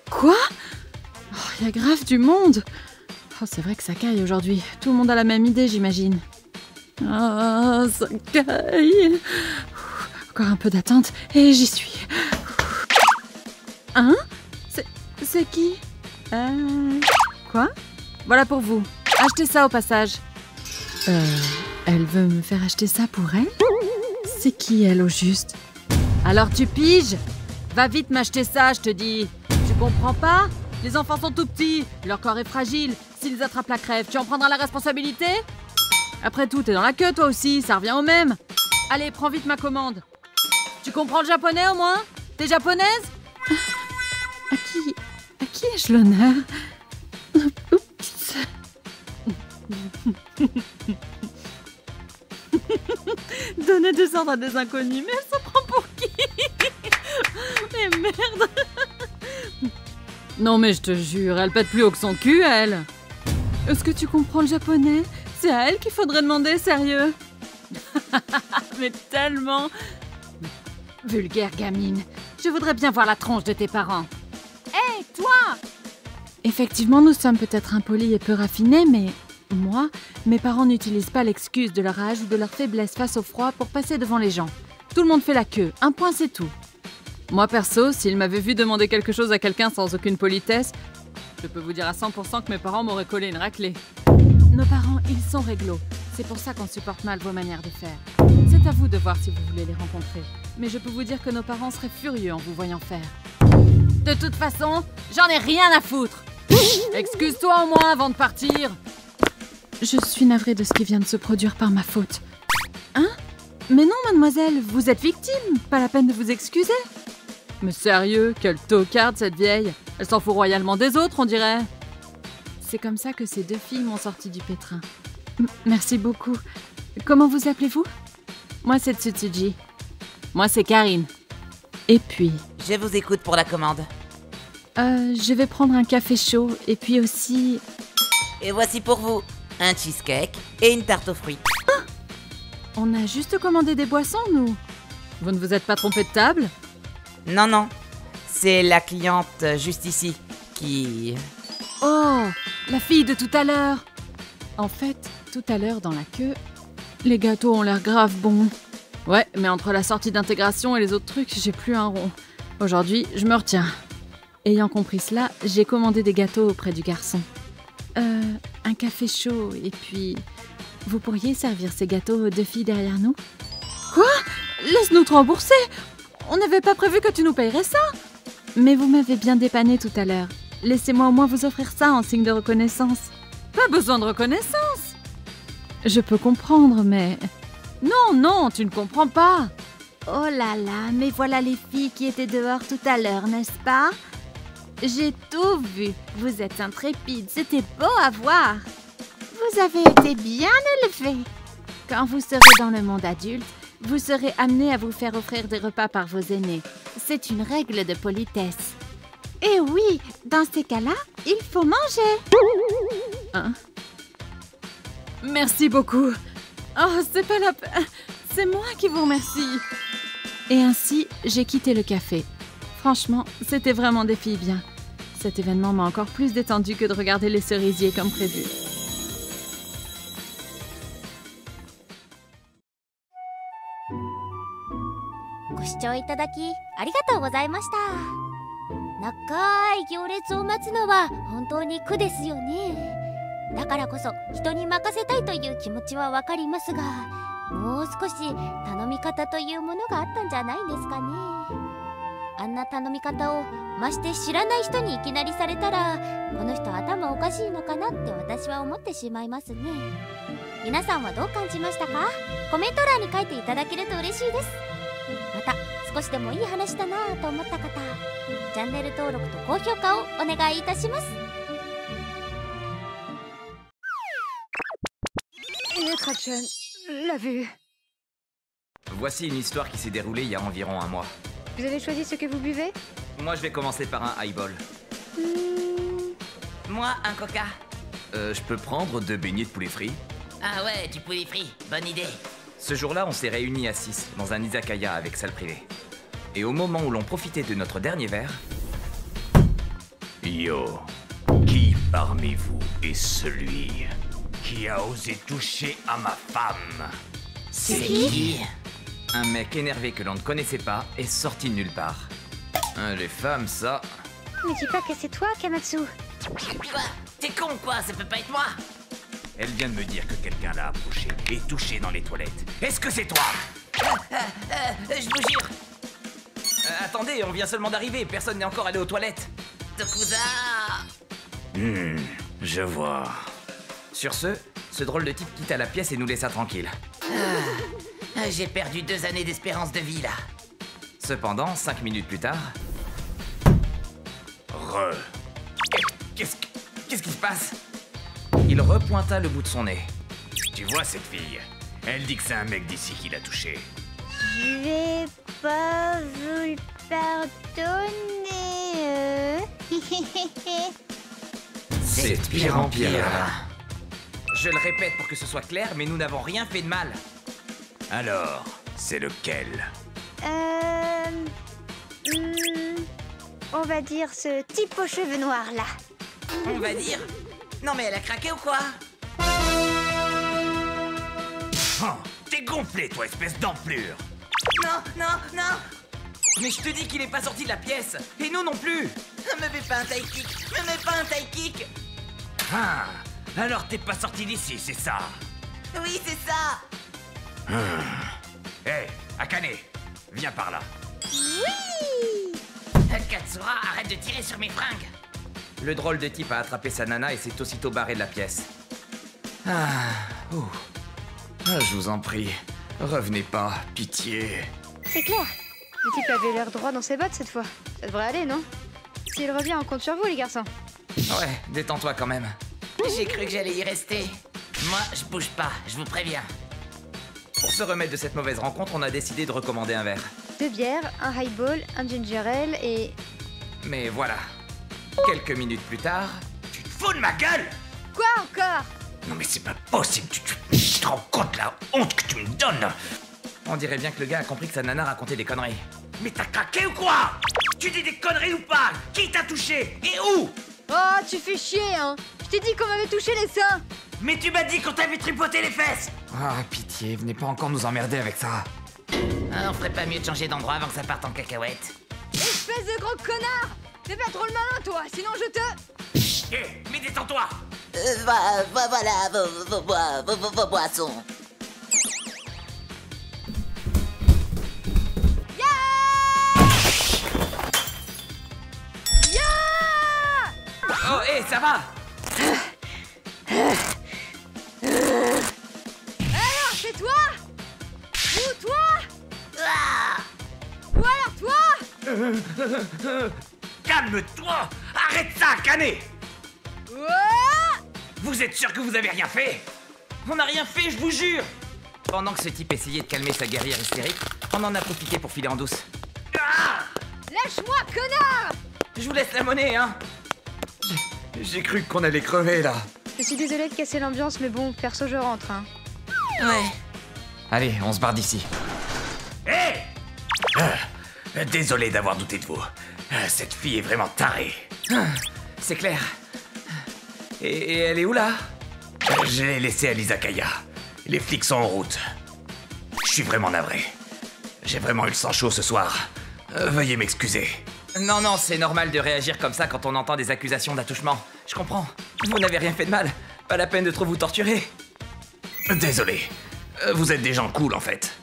S3: Quoi? Oh, il y a grave du monde. Oh, c'est vrai que ça caille aujourd'hui. Tout le monde a la même idée, j'imagine. Oh, ça caille. Encore un peu d'attente et j'y suis. Hein? C'est qui? Quoi? Voilà pour vous. Achetez ça au passage. Elle veut me faire acheter ça pour elle? C'est qui elle au juste? Alors tu piges? Va vite m'acheter ça, je te dis. Tu comprends pas? Les enfants sont tout petits, leur corps est fragile. S'ils attrapent la crève, tu en prendras la responsabilité? Après tout, t'es dans la queue toi aussi, ça revient au même. Allez, prends vite ma commande. Tu comprends le japonais au moins? T'es japonaise? À qui ai-je l'honneur? Oups. Donner des ordres à des inconnus, mais elle se prend pour qui? Mais merde. Non mais je te jure, elle pète plus haut que son cul, elle. Est-ce que tu comprends le japonais? C'est à elle qu'il faudrait demander, sérieux. Mais tellement. Vulgaire gamine. Je voudrais bien voir la tronche de tes parents. Hé, toi! Effectivement, nous sommes peut-être impolis et peu raffinés, mais moi, mes parents n'utilisent pas l'excuse de leur âge ou de leur faiblesse face au froid pour passer devant les gens. Tout le monde fait la queue, un point c'est tout. Moi perso, s'ils m'avaient vu demander quelque chose à quelqu'un sans aucune politesse, je peux vous dire à 100% que mes parents m'auraient collé une raclée. Nos parents, ils sont réglo. C'est pour ça qu'on supporte mal vos manières de faire. C'est à vous de voir si vous voulez les rencontrer. Mais je peux vous dire que nos parents seraient furieux en vous voyant faire. De toute façon, j'en ai rien à foutre. Excuse-toi au moins avant de partir. Je suis navrée de ce qui vient de se produire par ma faute. Hein? Mais non, mademoiselle, vous êtes victime. Pas la peine de vous excuser. Mais sérieux, quelle tocarde cette vieille. Elle s'en fout royalement des autres, on dirait. C'est comme ça que ces deux filles m'ont sorti du pétrin. Merci beaucoup. Comment vous appelez-vous? Moi, c'est Tsutsuji. Moi, c'est Karine. Et puis...
S5: Je vous écoute pour la commande.
S3: Je vais prendre un café chaud et puis aussi...
S5: Et voici pour vous, un cheesecake et une tarte aux fruits.
S3: Ah! On a juste commandé des boissons, nous. Vous ne vous êtes pas trompé de table?
S5: Non, non. C'est la cliente juste ici qui...
S3: Oh, la fille de tout à l'heure. En fait, tout à l'heure dans la queue, les gâteaux ont l'air grave bons. Ouais, mais entre la sortie d'intégration et les autres trucs, j'ai plus un rond. Aujourd'hui, je me retiens. Ayant compris cela, j'ai commandé des gâteaux auprès du garçon. Un café chaud et puis... Vous pourriez servir ces gâteaux aux deux filles derrière nous? Quoi? Laisse-nous te rembourser! On n'avait pas prévu que tu nous payerais ça! Mais vous m'avez bien dépanné tout à l'heure. Laissez-moi au moins vous offrir ça en signe de reconnaissance. Pas besoin de reconnaissance! Je peux comprendre, mais... Non, non, tu ne comprends pas!
S1: Oh là là, mais voilà les filles qui étaient dehors tout à l'heure, n'est-ce pas? J'ai tout vu. Vous êtes intrépides, c'était beau à voir. Vous avez été bien élevés. Quand vous serez dans le monde adulte, vous serez amenés à vous faire offrir des repas par vos aînés. C'est une règle de politesse. Et oui, dans ces cas-là, il faut manger.
S3: Hein? Merci beaucoup. Oh, c'est pas la peine. C'est moi qui vous remercie. Et ainsi, j'ai quitté le café. Franchement, c'était vraiment des filles bien. Cet événement m'a encore plus détendue que de regarder les cerisiers comme prévu.
S4: ご視聴いただきありがとうございました。長い行列を待つのは本当に苦ですよね。だからこそ人に任せたいという気持ちはわかりますが、もう少し頼み方というものがあったんじゃないんですかね。あんな頼み方をまして知らない人にいきなりされたら、この人頭おかしいのかなって私は思ってしまいますね。皆さんはどう感じましたか？コメント欄に書いていただけると嬉しいです。また少しでもいい話だなぁと思った方、チャンネル登録と高評価をお願いいたします。
S10: Kraken l'a vu.
S9: Voici une histoire qui s'est déroulée il y a environ un mois.
S10: Vous avez choisi ce que vous buvez?
S9: Moi, je vais commencer par un highball.
S5: Moi, un coca.
S9: Je peux prendre 2 beignets de poulet frit?
S5: Ah ouais, du poulet frit, bonne idée.
S9: Ce jour-là, on s'est réunis à 6 dans un izakaya avec salle privée. Et au moment où l'on profitait de notre dernier verre...
S6: Yo, qui parmi vous est celui qui a osé toucher à ma femme?
S5: C'est qui?
S9: Un mec énervé que l'on ne connaissait pas est sorti de nulle part. Les femmes, ça...
S10: Ne dis pas que c'est toi, Kamatsu.
S5: Quoi? T'es con quoi? Ça peut pas être moi!
S6: Elle vient de me dire que quelqu'un l'a approché et touché dans les toilettes. Est-ce que c'est toi?
S5: Je vous jure!
S9: Attendez, on vient seulement d'arriver, personne n'est encore allé aux toilettes.
S5: Tokusa!
S6: Je vois.
S9: Sur ce drôle de type quitta la pièce et nous laissa tranquilles.
S5: J'ai perdu 2 années d'espérance de vie là.
S9: Cependant, 5 minutes plus tard... Qu'est-ce qui se passe? Il repointa le bout de son nez.
S6: Tu vois cette fille? Elle dit que c'est un mec d'ici qui l'a touché.
S10: Je vais pas vous le pardonner.
S9: C'est de pire en pire. Je le répète pour que ce soit clair, mais nous n'avons rien fait de mal.
S6: Alors, c'est lequel?
S10: On va dire ce type aux cheveux noirs là.
S5: On va dire? Non mais elle a craqué ou quoi?
S6: Oh, t'es gonflé, toi, espèce d'enflure!
S5: Non, non, non!
S9: Mais je te dis qu'il est pas sorti de la pièce. Et nous non plus.
S5: Me mets pas un taille kick! Me mets pas un taille kick!
S6: Ah, alors t'es pas sorti d'ici, c'est ça?
S5: Oui, c'est ça!
S6: Hé, Akane, viens par là.
S5: Katsura, arrête de tirer sur mes fringues!
S9: Le drôle de type a attrapé sa nana et s'est aussitôt barré de la pièce. Je vous en prie, revenez pas, pitié.
S10: C'est clair. Le type avait l'air droit dans ses bottes cette fois. Ça devrait aller, non? S'il revient, on compte sur vous, les garçons.
S9: Ouais, détends-toi quand même.
S5: J'ai cru que j'allais y rester. Moi, je bouge pas, je vous préviens.
S9: Pour se remettre de cette mauvaise rencontre, on a décidé de recommander un verre.
S10: 2 bières, un highball, un ginger ale et...
S9: Mais voilà. Quelques minutes plus tard...
S6: Tu te fous de ma gueule?
S10: Quoi encore?
S6: Non mais c'est pas possible, tu te rends compte la honte que tu me donnes?
S9: On dirait bien que le gars a compris que sa nana racontait des conneries.
S6: Mais t'as craqué ou quoi? Tu dis des conneries ou pas? Qui t'a touché? Et où?
S10: Oh, tu fais chier, hein. Je t'ai dit qu'on m'avait touché les seins.
S6: Mais tu m'as dit qu'on t'avait tripoté les fesses!
S9: Pitié, venez pas encore nous emmerder avec ça.
S5: On ferait pas mieux de changer d'endroit avant que ça parte en cacahuète?
S10: Espèce de gros connard. Fais pas trop le malin, toi, sinon je te...
S6: Hé, mais détends-toi!
S5: Voilà vos boissons.
S9: Oh, hé, ça va?
S10: Alors, c'est toi? Ou toi? Ou alors toi?
S6: Calme-toi! Arrête ça, Akane! Vous êtes sûr que vous avez rien fait?
S9: On n'a rien fait, je vous jure. Pendant que ce type essayait de calmer sa guerrière hystérique, on en a profité pour filer en douce.
S10: Lâche-moi, connard!
S9: Je vous laisse la monnaie, hein. J'ai cru qu'on allait crever, là.
S10: Je suis désolée de casser l'ambiance, mais bon, perso, je rentre, hein.
S5: Ouais.
S9: Allez, on se barre d'ici.
S6: Hé! Désolé d'avoir douté de vous. Cette fille est vraiment tarée.
S9: C'est clair. Et elle est où, là?
S6: Je l'ai laissée à l'izakaya. Les flics sont en route. Je suis vraiment navré. J'ai vraiment eu le sang chaud ce soir. Veuillez m'excuser.
S9: Non, c'est normal de réagir comme ça quand on entend des accusations d'attouchement. Je comprends. Vous n'avez rien fait de mal. Pas la peine de trop vous torturer.
S6: Désolé. Vous êtes des gens cool, en fait.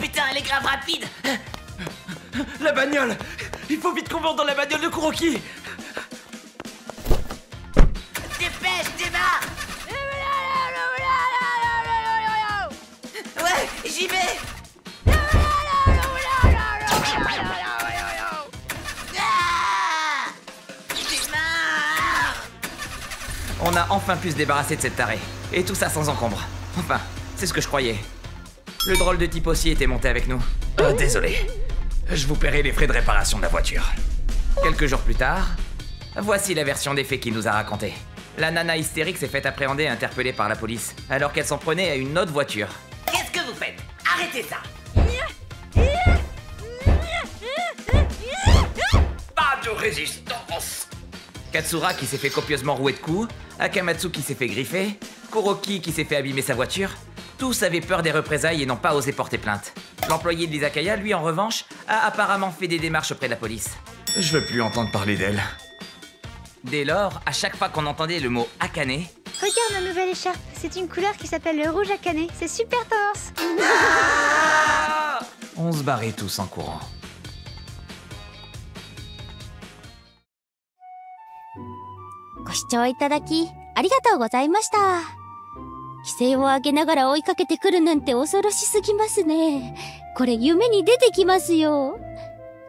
S5: Putain, elle est grave rapide!
S9: La bagnole! Il faut vite qu'on monte dans la bagnole de Kuroki!
S5: Dépêche, démarre! Ouais, j'y vais!
S9: On a enfin pu se débarrasser de cette tarée. Et tout ça sans encombre. Enfin, c'est ce que je croyais. Le drôle de type aussi était monté avec nous.
S6: Désolé. Je vous paierai les frais de réparation de la voiture.
S9: Quelques jours plus tard, voici la version des faits qu'il nous a raconté. La nana hystérique s'est faite appréhender et interpellée par la police, alors qu'elle s'en prenait à une autre voiture.
S5: Qu'est-ce que vous faites? Arrêtez ça!
S6: Pas de résistance!
S9: Katsura qui s'est fait copieusement rouer de coups, Akamatsu qui s'est fait griffer, Kuroki qui s'est fait abîmer sa voiture. Tous avaient peur des représailles et n'ont pas osé porter plainte. L'employé de l'izakaya, lui en revanche, a apparemment fait des démarches auprès de la police.
S6: Je veux plus entendre parler d'elle.
S9: Dès lors, à chaque fois qu'on entendait le mot Akane,
S10: Regarde ma nouvelle écharpe, c'est une couleur qui s'appelle le rouge Akane. C'est super tendance.
S9: on se barrait tous en courant.
S4: Goshouchou itadaki, arigatou gozaimashita. 規制を上げながら追いかけてくるなんて恐ろしすぎますね。これ夢に出てきますよ。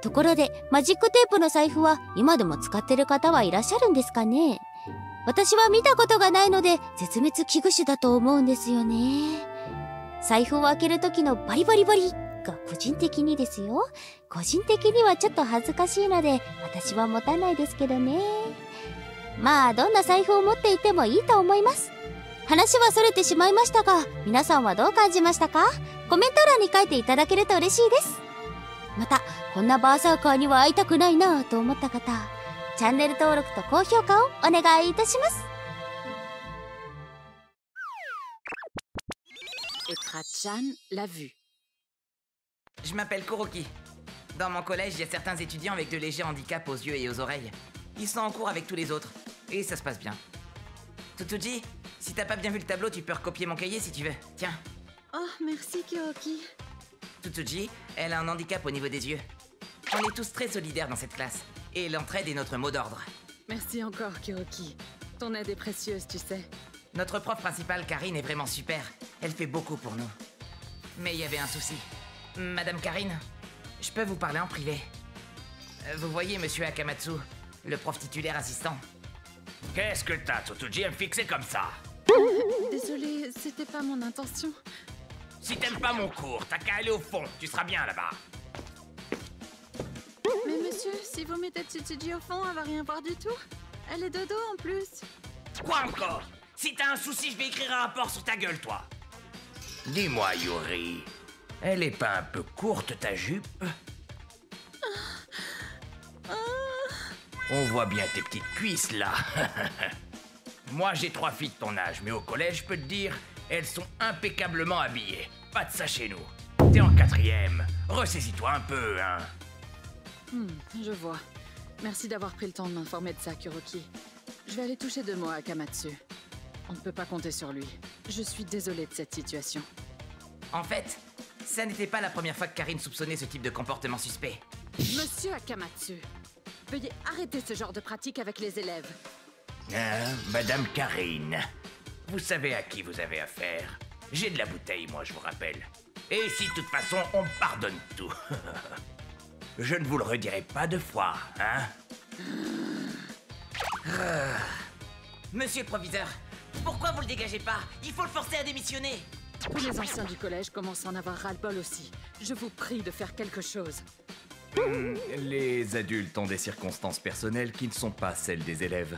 S4: ところで、マジックテープの財布は今でも使ってる方はいらっしゃるんですかね？私は見たことがないので絶滅危惧種だと思うんですよね。財布を開ける時のバリバリバリが個人的にですよ。個人的にはちょっと恥ずかしいので私は持たないですけどね。まあどんな財布を持っていてもいいと思います。話はそれてしまいましたが、皆さんはどう感じましたか？コメント欄に書いていただけると嬉しいです。また、こんなバーサーカーには会いたくないなぁと思った方、チャンネル登録と高評価をお願いいたします。
S3: Etra-chan l'a vu.
S9: Je m'appelle Kuroki. Dans mon collège, il y a certains étudiants avec de légers handicaps aux yeux et aux oreilles. Ils sont en cours avec tous les autres, et ça se passe bien. Tsuji, si t'as pas bien vu le tableau, tu peux recopier mon cahier si tu veux. Tiens.
S3: Oh, merci Kuroki.
S9: Tsuji, elle a un handicap au niveau des yeux. On est tous très solidaires dans cette classe, et l'entraide est notre mot d'ordre.
S3: Merci encore Kuroki. Ton aide est précieuse, tu sais.
S9: Notre prof principale, Karine, est vraiment super. Elle fait beaucoup pour nous. Mais il y avait un souci. Madame Karine, je peux vous parler en privé. Vous voyez Monsieur Akamatsu, le prof titulaire assistant.
S6: Qu'est-ce que t'as, Tsuji, à me fixer comme ça?
S3: Désolée, c'était pas mon intention.
S6: Si t'aimes pas mon cours, t'as qu'à aller au fond, tu seras bien là-bas.
S3: Mais monsieur, si vous mettez Tsuji au fond, elle va rien voir du tout. Elle est de dos en plus.
S6: Quoi encore? Si t'as un souci, je vais écrire un rapport sur ta gueule, toi. Dis-moi, Yuri, elle est pas un peu courte, ta jupe? On voit bien tes petites cuisses, là. Moi, j'ai 3 filles de ton âge, mais au collège, je peux te dire, elles sont impeccablement habillées. Pas de ça chez nous. T'es en 4e. Ressaisis-toi un peu, hein.
S3: Je vois. Merci d'avoir pris le temps de m'informer de ça, Kuroki. Je vais aller toucher 2 mots à Akamatsu. On ne peut pas compter sur lui. Je suis désolée de cette situation.
S9: En fait, ça n'était pas la première fois que Karine soupçonnait ce type de comportement suspect.
S3: Monsieur Akamatsu, veuillez arrêter ce genre de pratique avec les élèves.
S6: Hein, Madame Karine, vous savez à qui vous avez affaire. J'ai de la bouteille, moi, je vous rappelle. Et si, de toute façon, on me pardonne tout. Je ne vous le redirai pas 2 fois, hein.
S9: Monsieur le proviseur, pourquoi vous le dégagez pas? Il faut le forcer à démissionner.
S3: Tous les anciens du collège commencent à en avoir ras-le-bol aussi. Je vous prie de faire quelque chose.
S6: Les adultes ont des circonstances personnelles qui ne sont pas celles des élèves.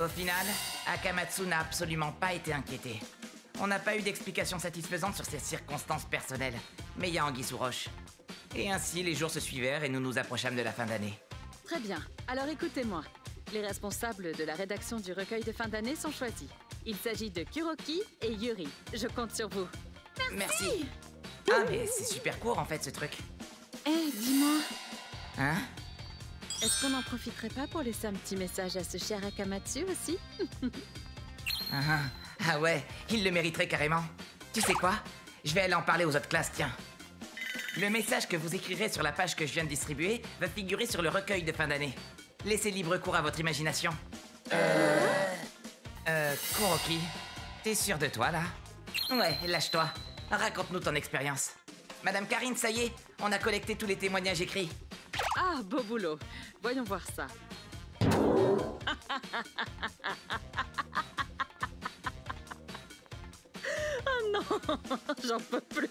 S9: Au final, Akamatsu n'a absolument pas été inquiété. On n'a pas eu d'explication satisfaisante sur ses circonstances personnelles, mais il y a anguille sous roche. Et ainsi, les jours se suivèrent et nous nous approchâmes de la fin d'année.
S3: Très bien, alors écoutez-moi. Les responsables de la rédaction du recueil de fin d'année sont choisis. Il s'agit de Kuroki et Yuri. Je compte sur vous.
S9: Merci. Ah mais c'est super court en fait ce truc.
S3: Eh, dis-moi,
S9: Hein?
S3: est-ce qu'on n'en profiterait pas pour laisser un petit message à ce cher Akamatsu aussi?
S9: Ah ouais, il le mériterait carrément. Tu sais quoi? Je vais aller en parler aux autres classes, tiens. Le message que vous écrirez sur la page que je viens de distribuer va figurer sur le recueil de fin d'année. Laissez libre cours à votre imagination. Kuroki, t'es sûr de toi, là? Ouais, lâche-toi. Raconte-nous ton expérience. Madame Karine, ça y est, on a collecté tous les témoignages écrits.
S3: Ah, beau boulot. Voyons voir ça. Oh non, j'en peux plus.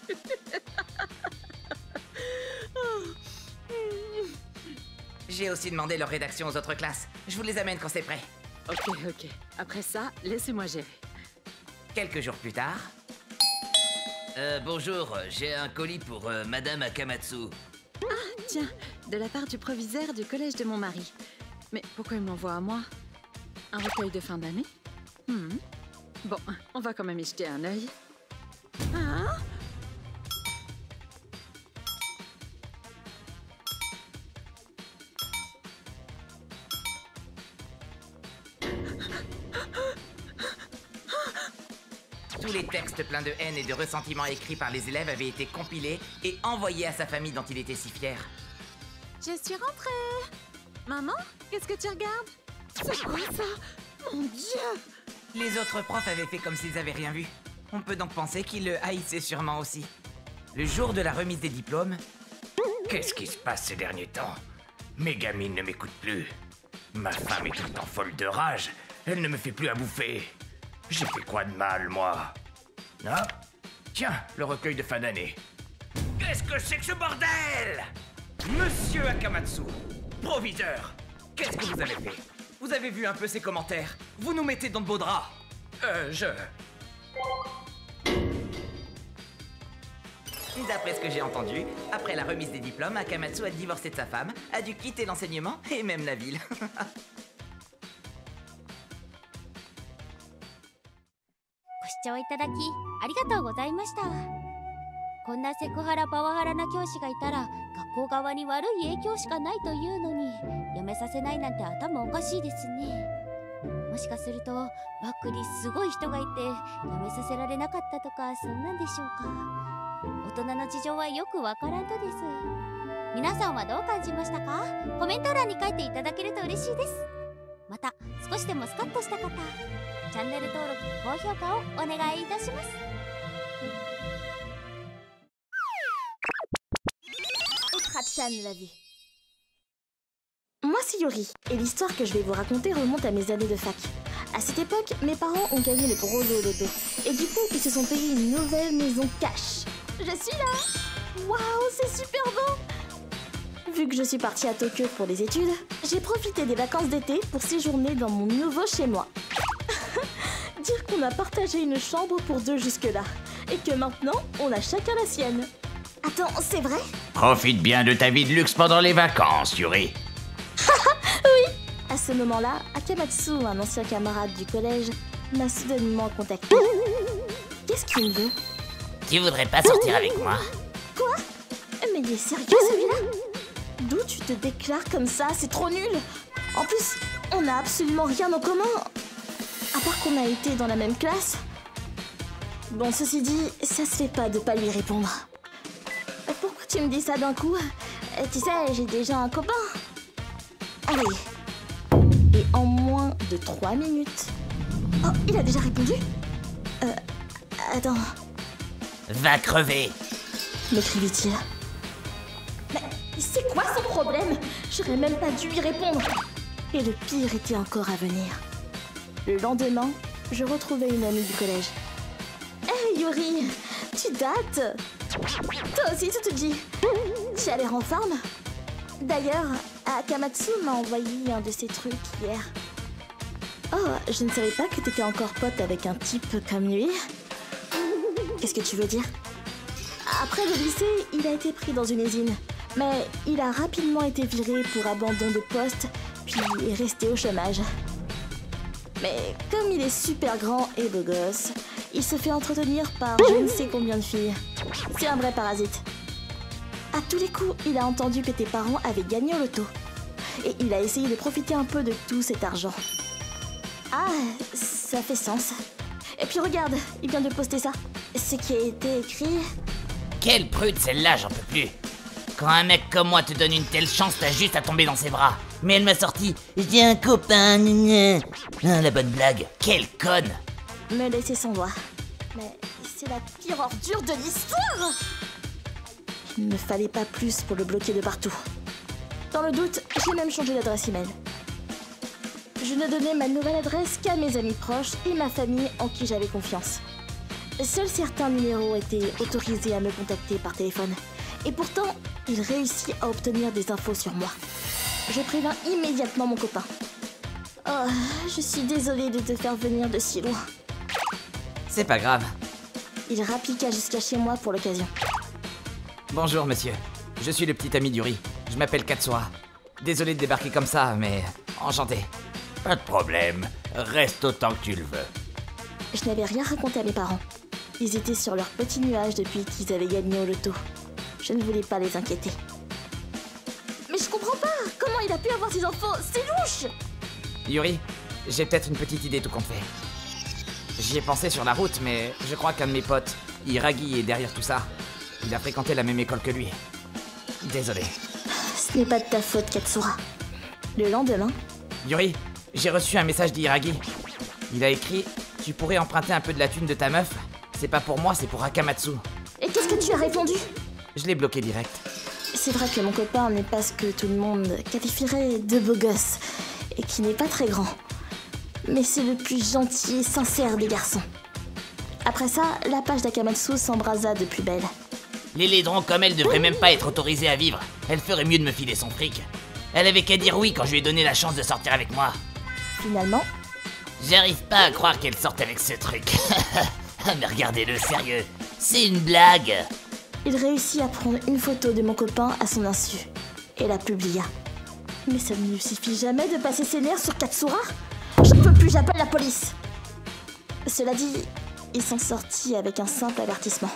S9: J'ai aussi demandé leur rédaction aux autres classes. Je vous les amène quand c'est prêt.
S3: Ok. Après ça, laissez-moi gérer.
S9: Quelques jours plus tard...
S5: Bonjour, j'ai un colis pour Madame Akamatsu.
S3: Tiens, de la part du proviseur du collège de mon mari. Mais pourquoi il m'envoie à moi? Un recueil de fin d'année? Bon, on va quand même y jeter un œil. Ah!
S9: Tous les textes pleins de haine et de ressentiment écrits par les élèves avaient été compilés et envoyés à sa famille dont il était si fier.
S3: Je suis rentrée! Maman, qu'est-ce que tu regardes? C'est quoi ça? Mon Dieu!
S9: Les autres profs avaient fait comme s'ils avaient rien vu. On peut donc penser qu'ils le haïssaient sûrement aussi. Le jour de la remise des diplômes...
S6: Qu'est-ce qui se passe ces derniers temps? Mes gamines ne m'écoutent plus. Ma femme est tout le temps folle de rage. Elle ne me fait plus à bouffer. J'ai fait quoi de mal, moi? Ah, tiens, le recueil de fin d'année. Qu'est-ce que c'est que ce bordel?
S9: Monsieur Akamatsu, proviseur, qu'est-ce que vous avez fait? Vous avez vu un peu ces commentaires? Vous nous mettez dans de beaux draps. D'après ce que j'ai entendu, après la remise des diplômes, Akamatsu a divorcé de sa femme, a dû quitter l'enseignement et même la ville.
S4: ご視聴いただきありがとうございました。こんなセクハラパワハラな教師がいたら学校側に悪い影響しかないというのに辞めさせないなんて頭おかしいですね。もしかするとバックにすごい人がいて辞めさせられなかったとかそんなんでしょうか。大人の事情はよくわからんとです。皆さんはどう感じましたか？コメント欄に書いていただけると嬉しいです。また少しでもスカッとした方、チャンネル登録と高評価をお願いいたします。
S1: Trachan la vie. Moi c'est Yuri, et l'histoire que je vais vous raconter remonte à mes années de fac. À cette époque, mes parents ont gagné le gros lot au loto, et du coup ils se sont payés une nouvelle maison cash. Je suis là! Waouh, c'est super beau! Vu que je suis partie à Tokyo pour les études, j'ai profité des vacances d'été pour séjourner dans mon nouveau chez-moi. Dire qu'on a partagé une chambre pour deux jusque-là, et que maintenant, on a chacun la sienne. Attends, c'est vrai?
S6: Profite bien de ta vie de luxe pendant les vacances, Yuri.
S1: Oui! À ce moment-là, Akamatsu, un ancien camarade du collège, m'a soudainement contacté. Qu'est-ce qu'il me veut?
S5: Tu voudrais pas sortir avec moi?
S1: Quoi? Mais il est sérieux celui-là? D'où tu te déclares comme ça? C'est trop nul! En plus, on n'a absolument rien en commun! À part qu'on a été dans la même classe. Bon, ceci dit, ça se fait pas de pas lui répondre. Pourquoi tu me dis ça d'un coup? Tu sais, j'ai déjà un copain. Allez. Et en moins de 3 minutes... Oh, il a déjà répondu? Attends...
S5: Va crever!
S1: M'écrivit-il. Mais c'est quoi son problème? J'aurais même pas dû y répondre. Et le pire était encore à venir. Le lendemain, je retrouvais une amie du collège. Hey Yuri, tu dates? Toi aussi tu te dis? Tu as l'air en forme? D'ailleurs, Akamatsu m'a envoyé un de ses trucs hier. Oh, je ne savais pas que t'étais encore pote avec un type comme lui. Qu'est-ce que tu veux dire? Après le lycée, il a été pris dans une usine. Mais il a rapidement été viré pour abandon de poste, puis est resté au chômage. Mais comme il est super grand et beau gosse, il se fait entretenir par je ne sais combien de filles. C'est un vrai parasite. À tous les coups, il a entendu que tes parents avaient gagné au loto. Et il a essayé de profiter un peu de tout cet argent. Ah, ça fait sens. Et puis regarde, il vient de poster ça. Ce qui a été écrit...
S5: Quelle prude celle-là, j'en peux plus. Quand un mec comme moi te donne une telle chance, t'as juste à tomber dans ses bras. Mais elle m'a sorti « J'ai un copain, gna gna. » Ah, la bonne blague, quelle conne.
S1: Me laisser sans voix. Mais c'est la pire ordure de l'histoire. Il ne me fallait pas plus pour le bloquer de partout. Dans le doute, j'ai même changé d'adresse email. Je ne donnais ma nouvelle adresse qu'à mes amis proches et ma famille en qui j'avais confiance. Seuls certains numéros étaient autorisés à me contacter par téléphone. Et pourtant, il réussit à obtenir des infos sur moi. Je prévins immédiatement mon copain. Oh, je suis désolée de te faire venir de si loin.
S9: C'est pas grave.
S1: Il rappliqua jusqu'à chez moi pour l'occasion.
S9: Bonjour monsieur, je suis le petit ami d'Yuri. Je m'appelle Katsura. Désolé de débarquer comme ça, mais enchanté.
S6: Pas de problème. Reste autant que tu le veux.
S1: Je n'avais rien raconté à mes parents. Ils étaient sur leur petit nuage depuis qu'ils avaient gagné au loto. Je ne voulais pas les inquiéter. Mais je comprends pas! Comment il a pu avoir ses enfants? C'est louche!
S9: Yuri, j'ai peut-être une petite idée tout compte fait. J'y ai pensé sur la route, mais je crois qu'un de mes potes, Hiragi, est derrière tout ça. Il a fréquenté la même école que lui. Désolé.
S1: Ce n'est pas de ta faute, Katsura. Le lendemain...
S9: Yuri, j'ai reçu un message d'Hiragi. Il a écrit « Tu pourrais emprunter un peu de la thune de ta meuf. C'est pas pour moi, c'est pour Akamatsu. »
S1: Et qu'est-ce que tu as répondu?
S9: Je l'ai bloqué direct.
S1: C'est vrai que mon copain n'est pas ce que tout le monde qualifierait de beau gosse, et qui n'est pas très grand. Mais c'est le plus gentil et sincère des garçons. Après ça, la page d'Akamatsu s'embrasa de plus belle.
S5: Les laidrons comme elle devraient même pas être autorisés à vivre. Elle ferait mieux de me filer son fric. Elle avait qu'à dire oui quand je lui ai donné la chance de sortir avec moi.
S1: Finalement...
S5: J'arrive pas à croire qu'elle sorte avec ce truc. Mais regardez-le, sérieux. C'est une blague.
S1: Il réussit à prendre une photo de mon copain à son insu, et la publia. Mais ça ne lui suffit jamais de passer ses nerfs sur Katsura. Je ne peux plus, j'appelle la police. Cela dit, il s'en sortit avec un simple avertissement.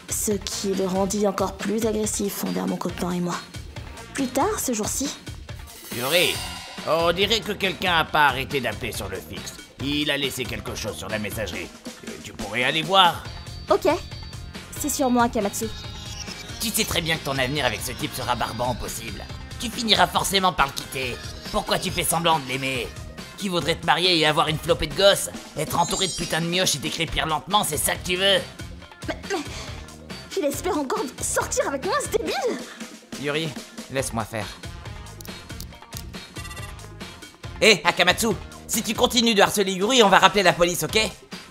S1: Ce qui le rendit encore plus agressif envers mon copain et moi. Plus tard, ce jour-ci...
S6: Yuri, on dirait que quelqu'un a pas arrêté d'appeler sur le fixe. Il a laissé quelque chose sur la messagerie. Tu pourrais aller voir.
S1: Ok, c'est sur moi, Akamatsu.
S5: Tu sais très bien que ton avenir avec ce type sera barbant au possible. Tu finiras forcément par le quitter. Pourquoi tu fais semblant de l'aimer? Qui voudrait te marier et avoir une flopée de gosses? Être entouré de putain de mioches et t'écrire lentement, c'est ça que tu veux?
S1: Mais... Il espère encore sortir avec moi, ce débile!
S9: Yuri, laisse-moi faire. Hé, Akamatsu, si tu continues de harceler Yuri, on va rappeler la police, ok?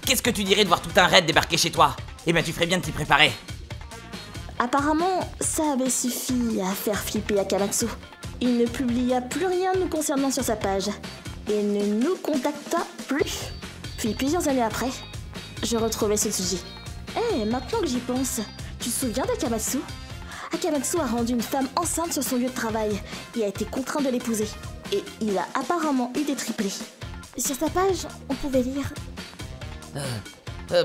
S9: Qu'est-ce que tu dirais de voir tout un raid débarquer chez toi? Eh ben tu ferais bien de t'y préparer.
S1: Apparemment, ça avait suffi à faire flipper Akamatsu. Il ne publia plus rien nous concernant sur sa page. Et ne nous contacta plus. Puis plusieurs années après, je retrouvais Tsutsuji. Eh, maintenant que j'y pense, tu te souviens d'Akamatsu? Akamatsu a rendu une femme enceinte sur son lieu de travail et a été contraint de l'épouser. Et il a apparemment eu des triplés. Sur sa page, on pouvait lire...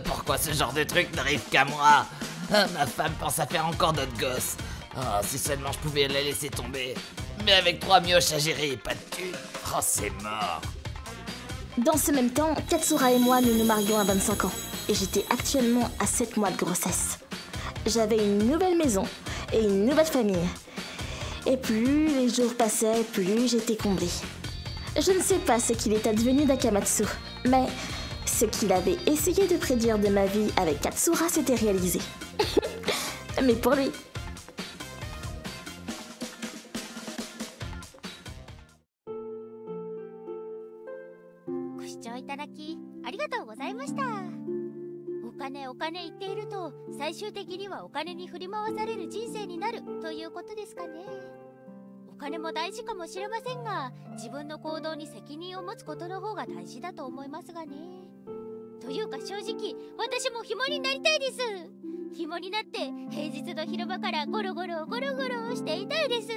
S5: Pourquoi ce genre de truc n'arrive qu'à moi? Ma femme pense à faire encore d'autres gosses. Oh, si seulement je pouvais la laisser tomber. Mais avec 3 mioches à gérer et pas de thune. Oh, c'est mort.
S1: Dans ce même temps, Katsura et moi, nous nous marions à 25 ans. Et j'étais actuellement à 7 mois de grossesse. J'avais une nouvelle maison et une nouvelle famille. Et plus les jours passaient, plus j'étais comblée. Je ne sais pas ce qu'il est advenu d'Akamatsu, mais ce qu'il avait essayé de prédire de ma vie avec Katsura s'était réalisé. Mais pour lui.
S4: ご視聴いただきありがとうございました。お金お金言っていると最終的にはお金に振り回される人生になるということですかね。お金も大事かもしれませんが、自分の行動に責任を持つことの方が大事だと思いますがね。というか正直私も紐になりたいです。紐になって平日の広場からゴロゴロしていたいです。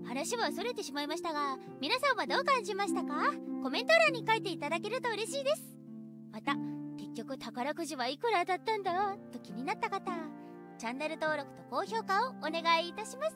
S4: 話はそれてしまいましたが、皆さんはどう感じましたか？コメント欄に書いていただけると嬉しいです。また結局宝くじはいくらだったんだと気になった方、チャンネル登録と高評価をお願いいたします。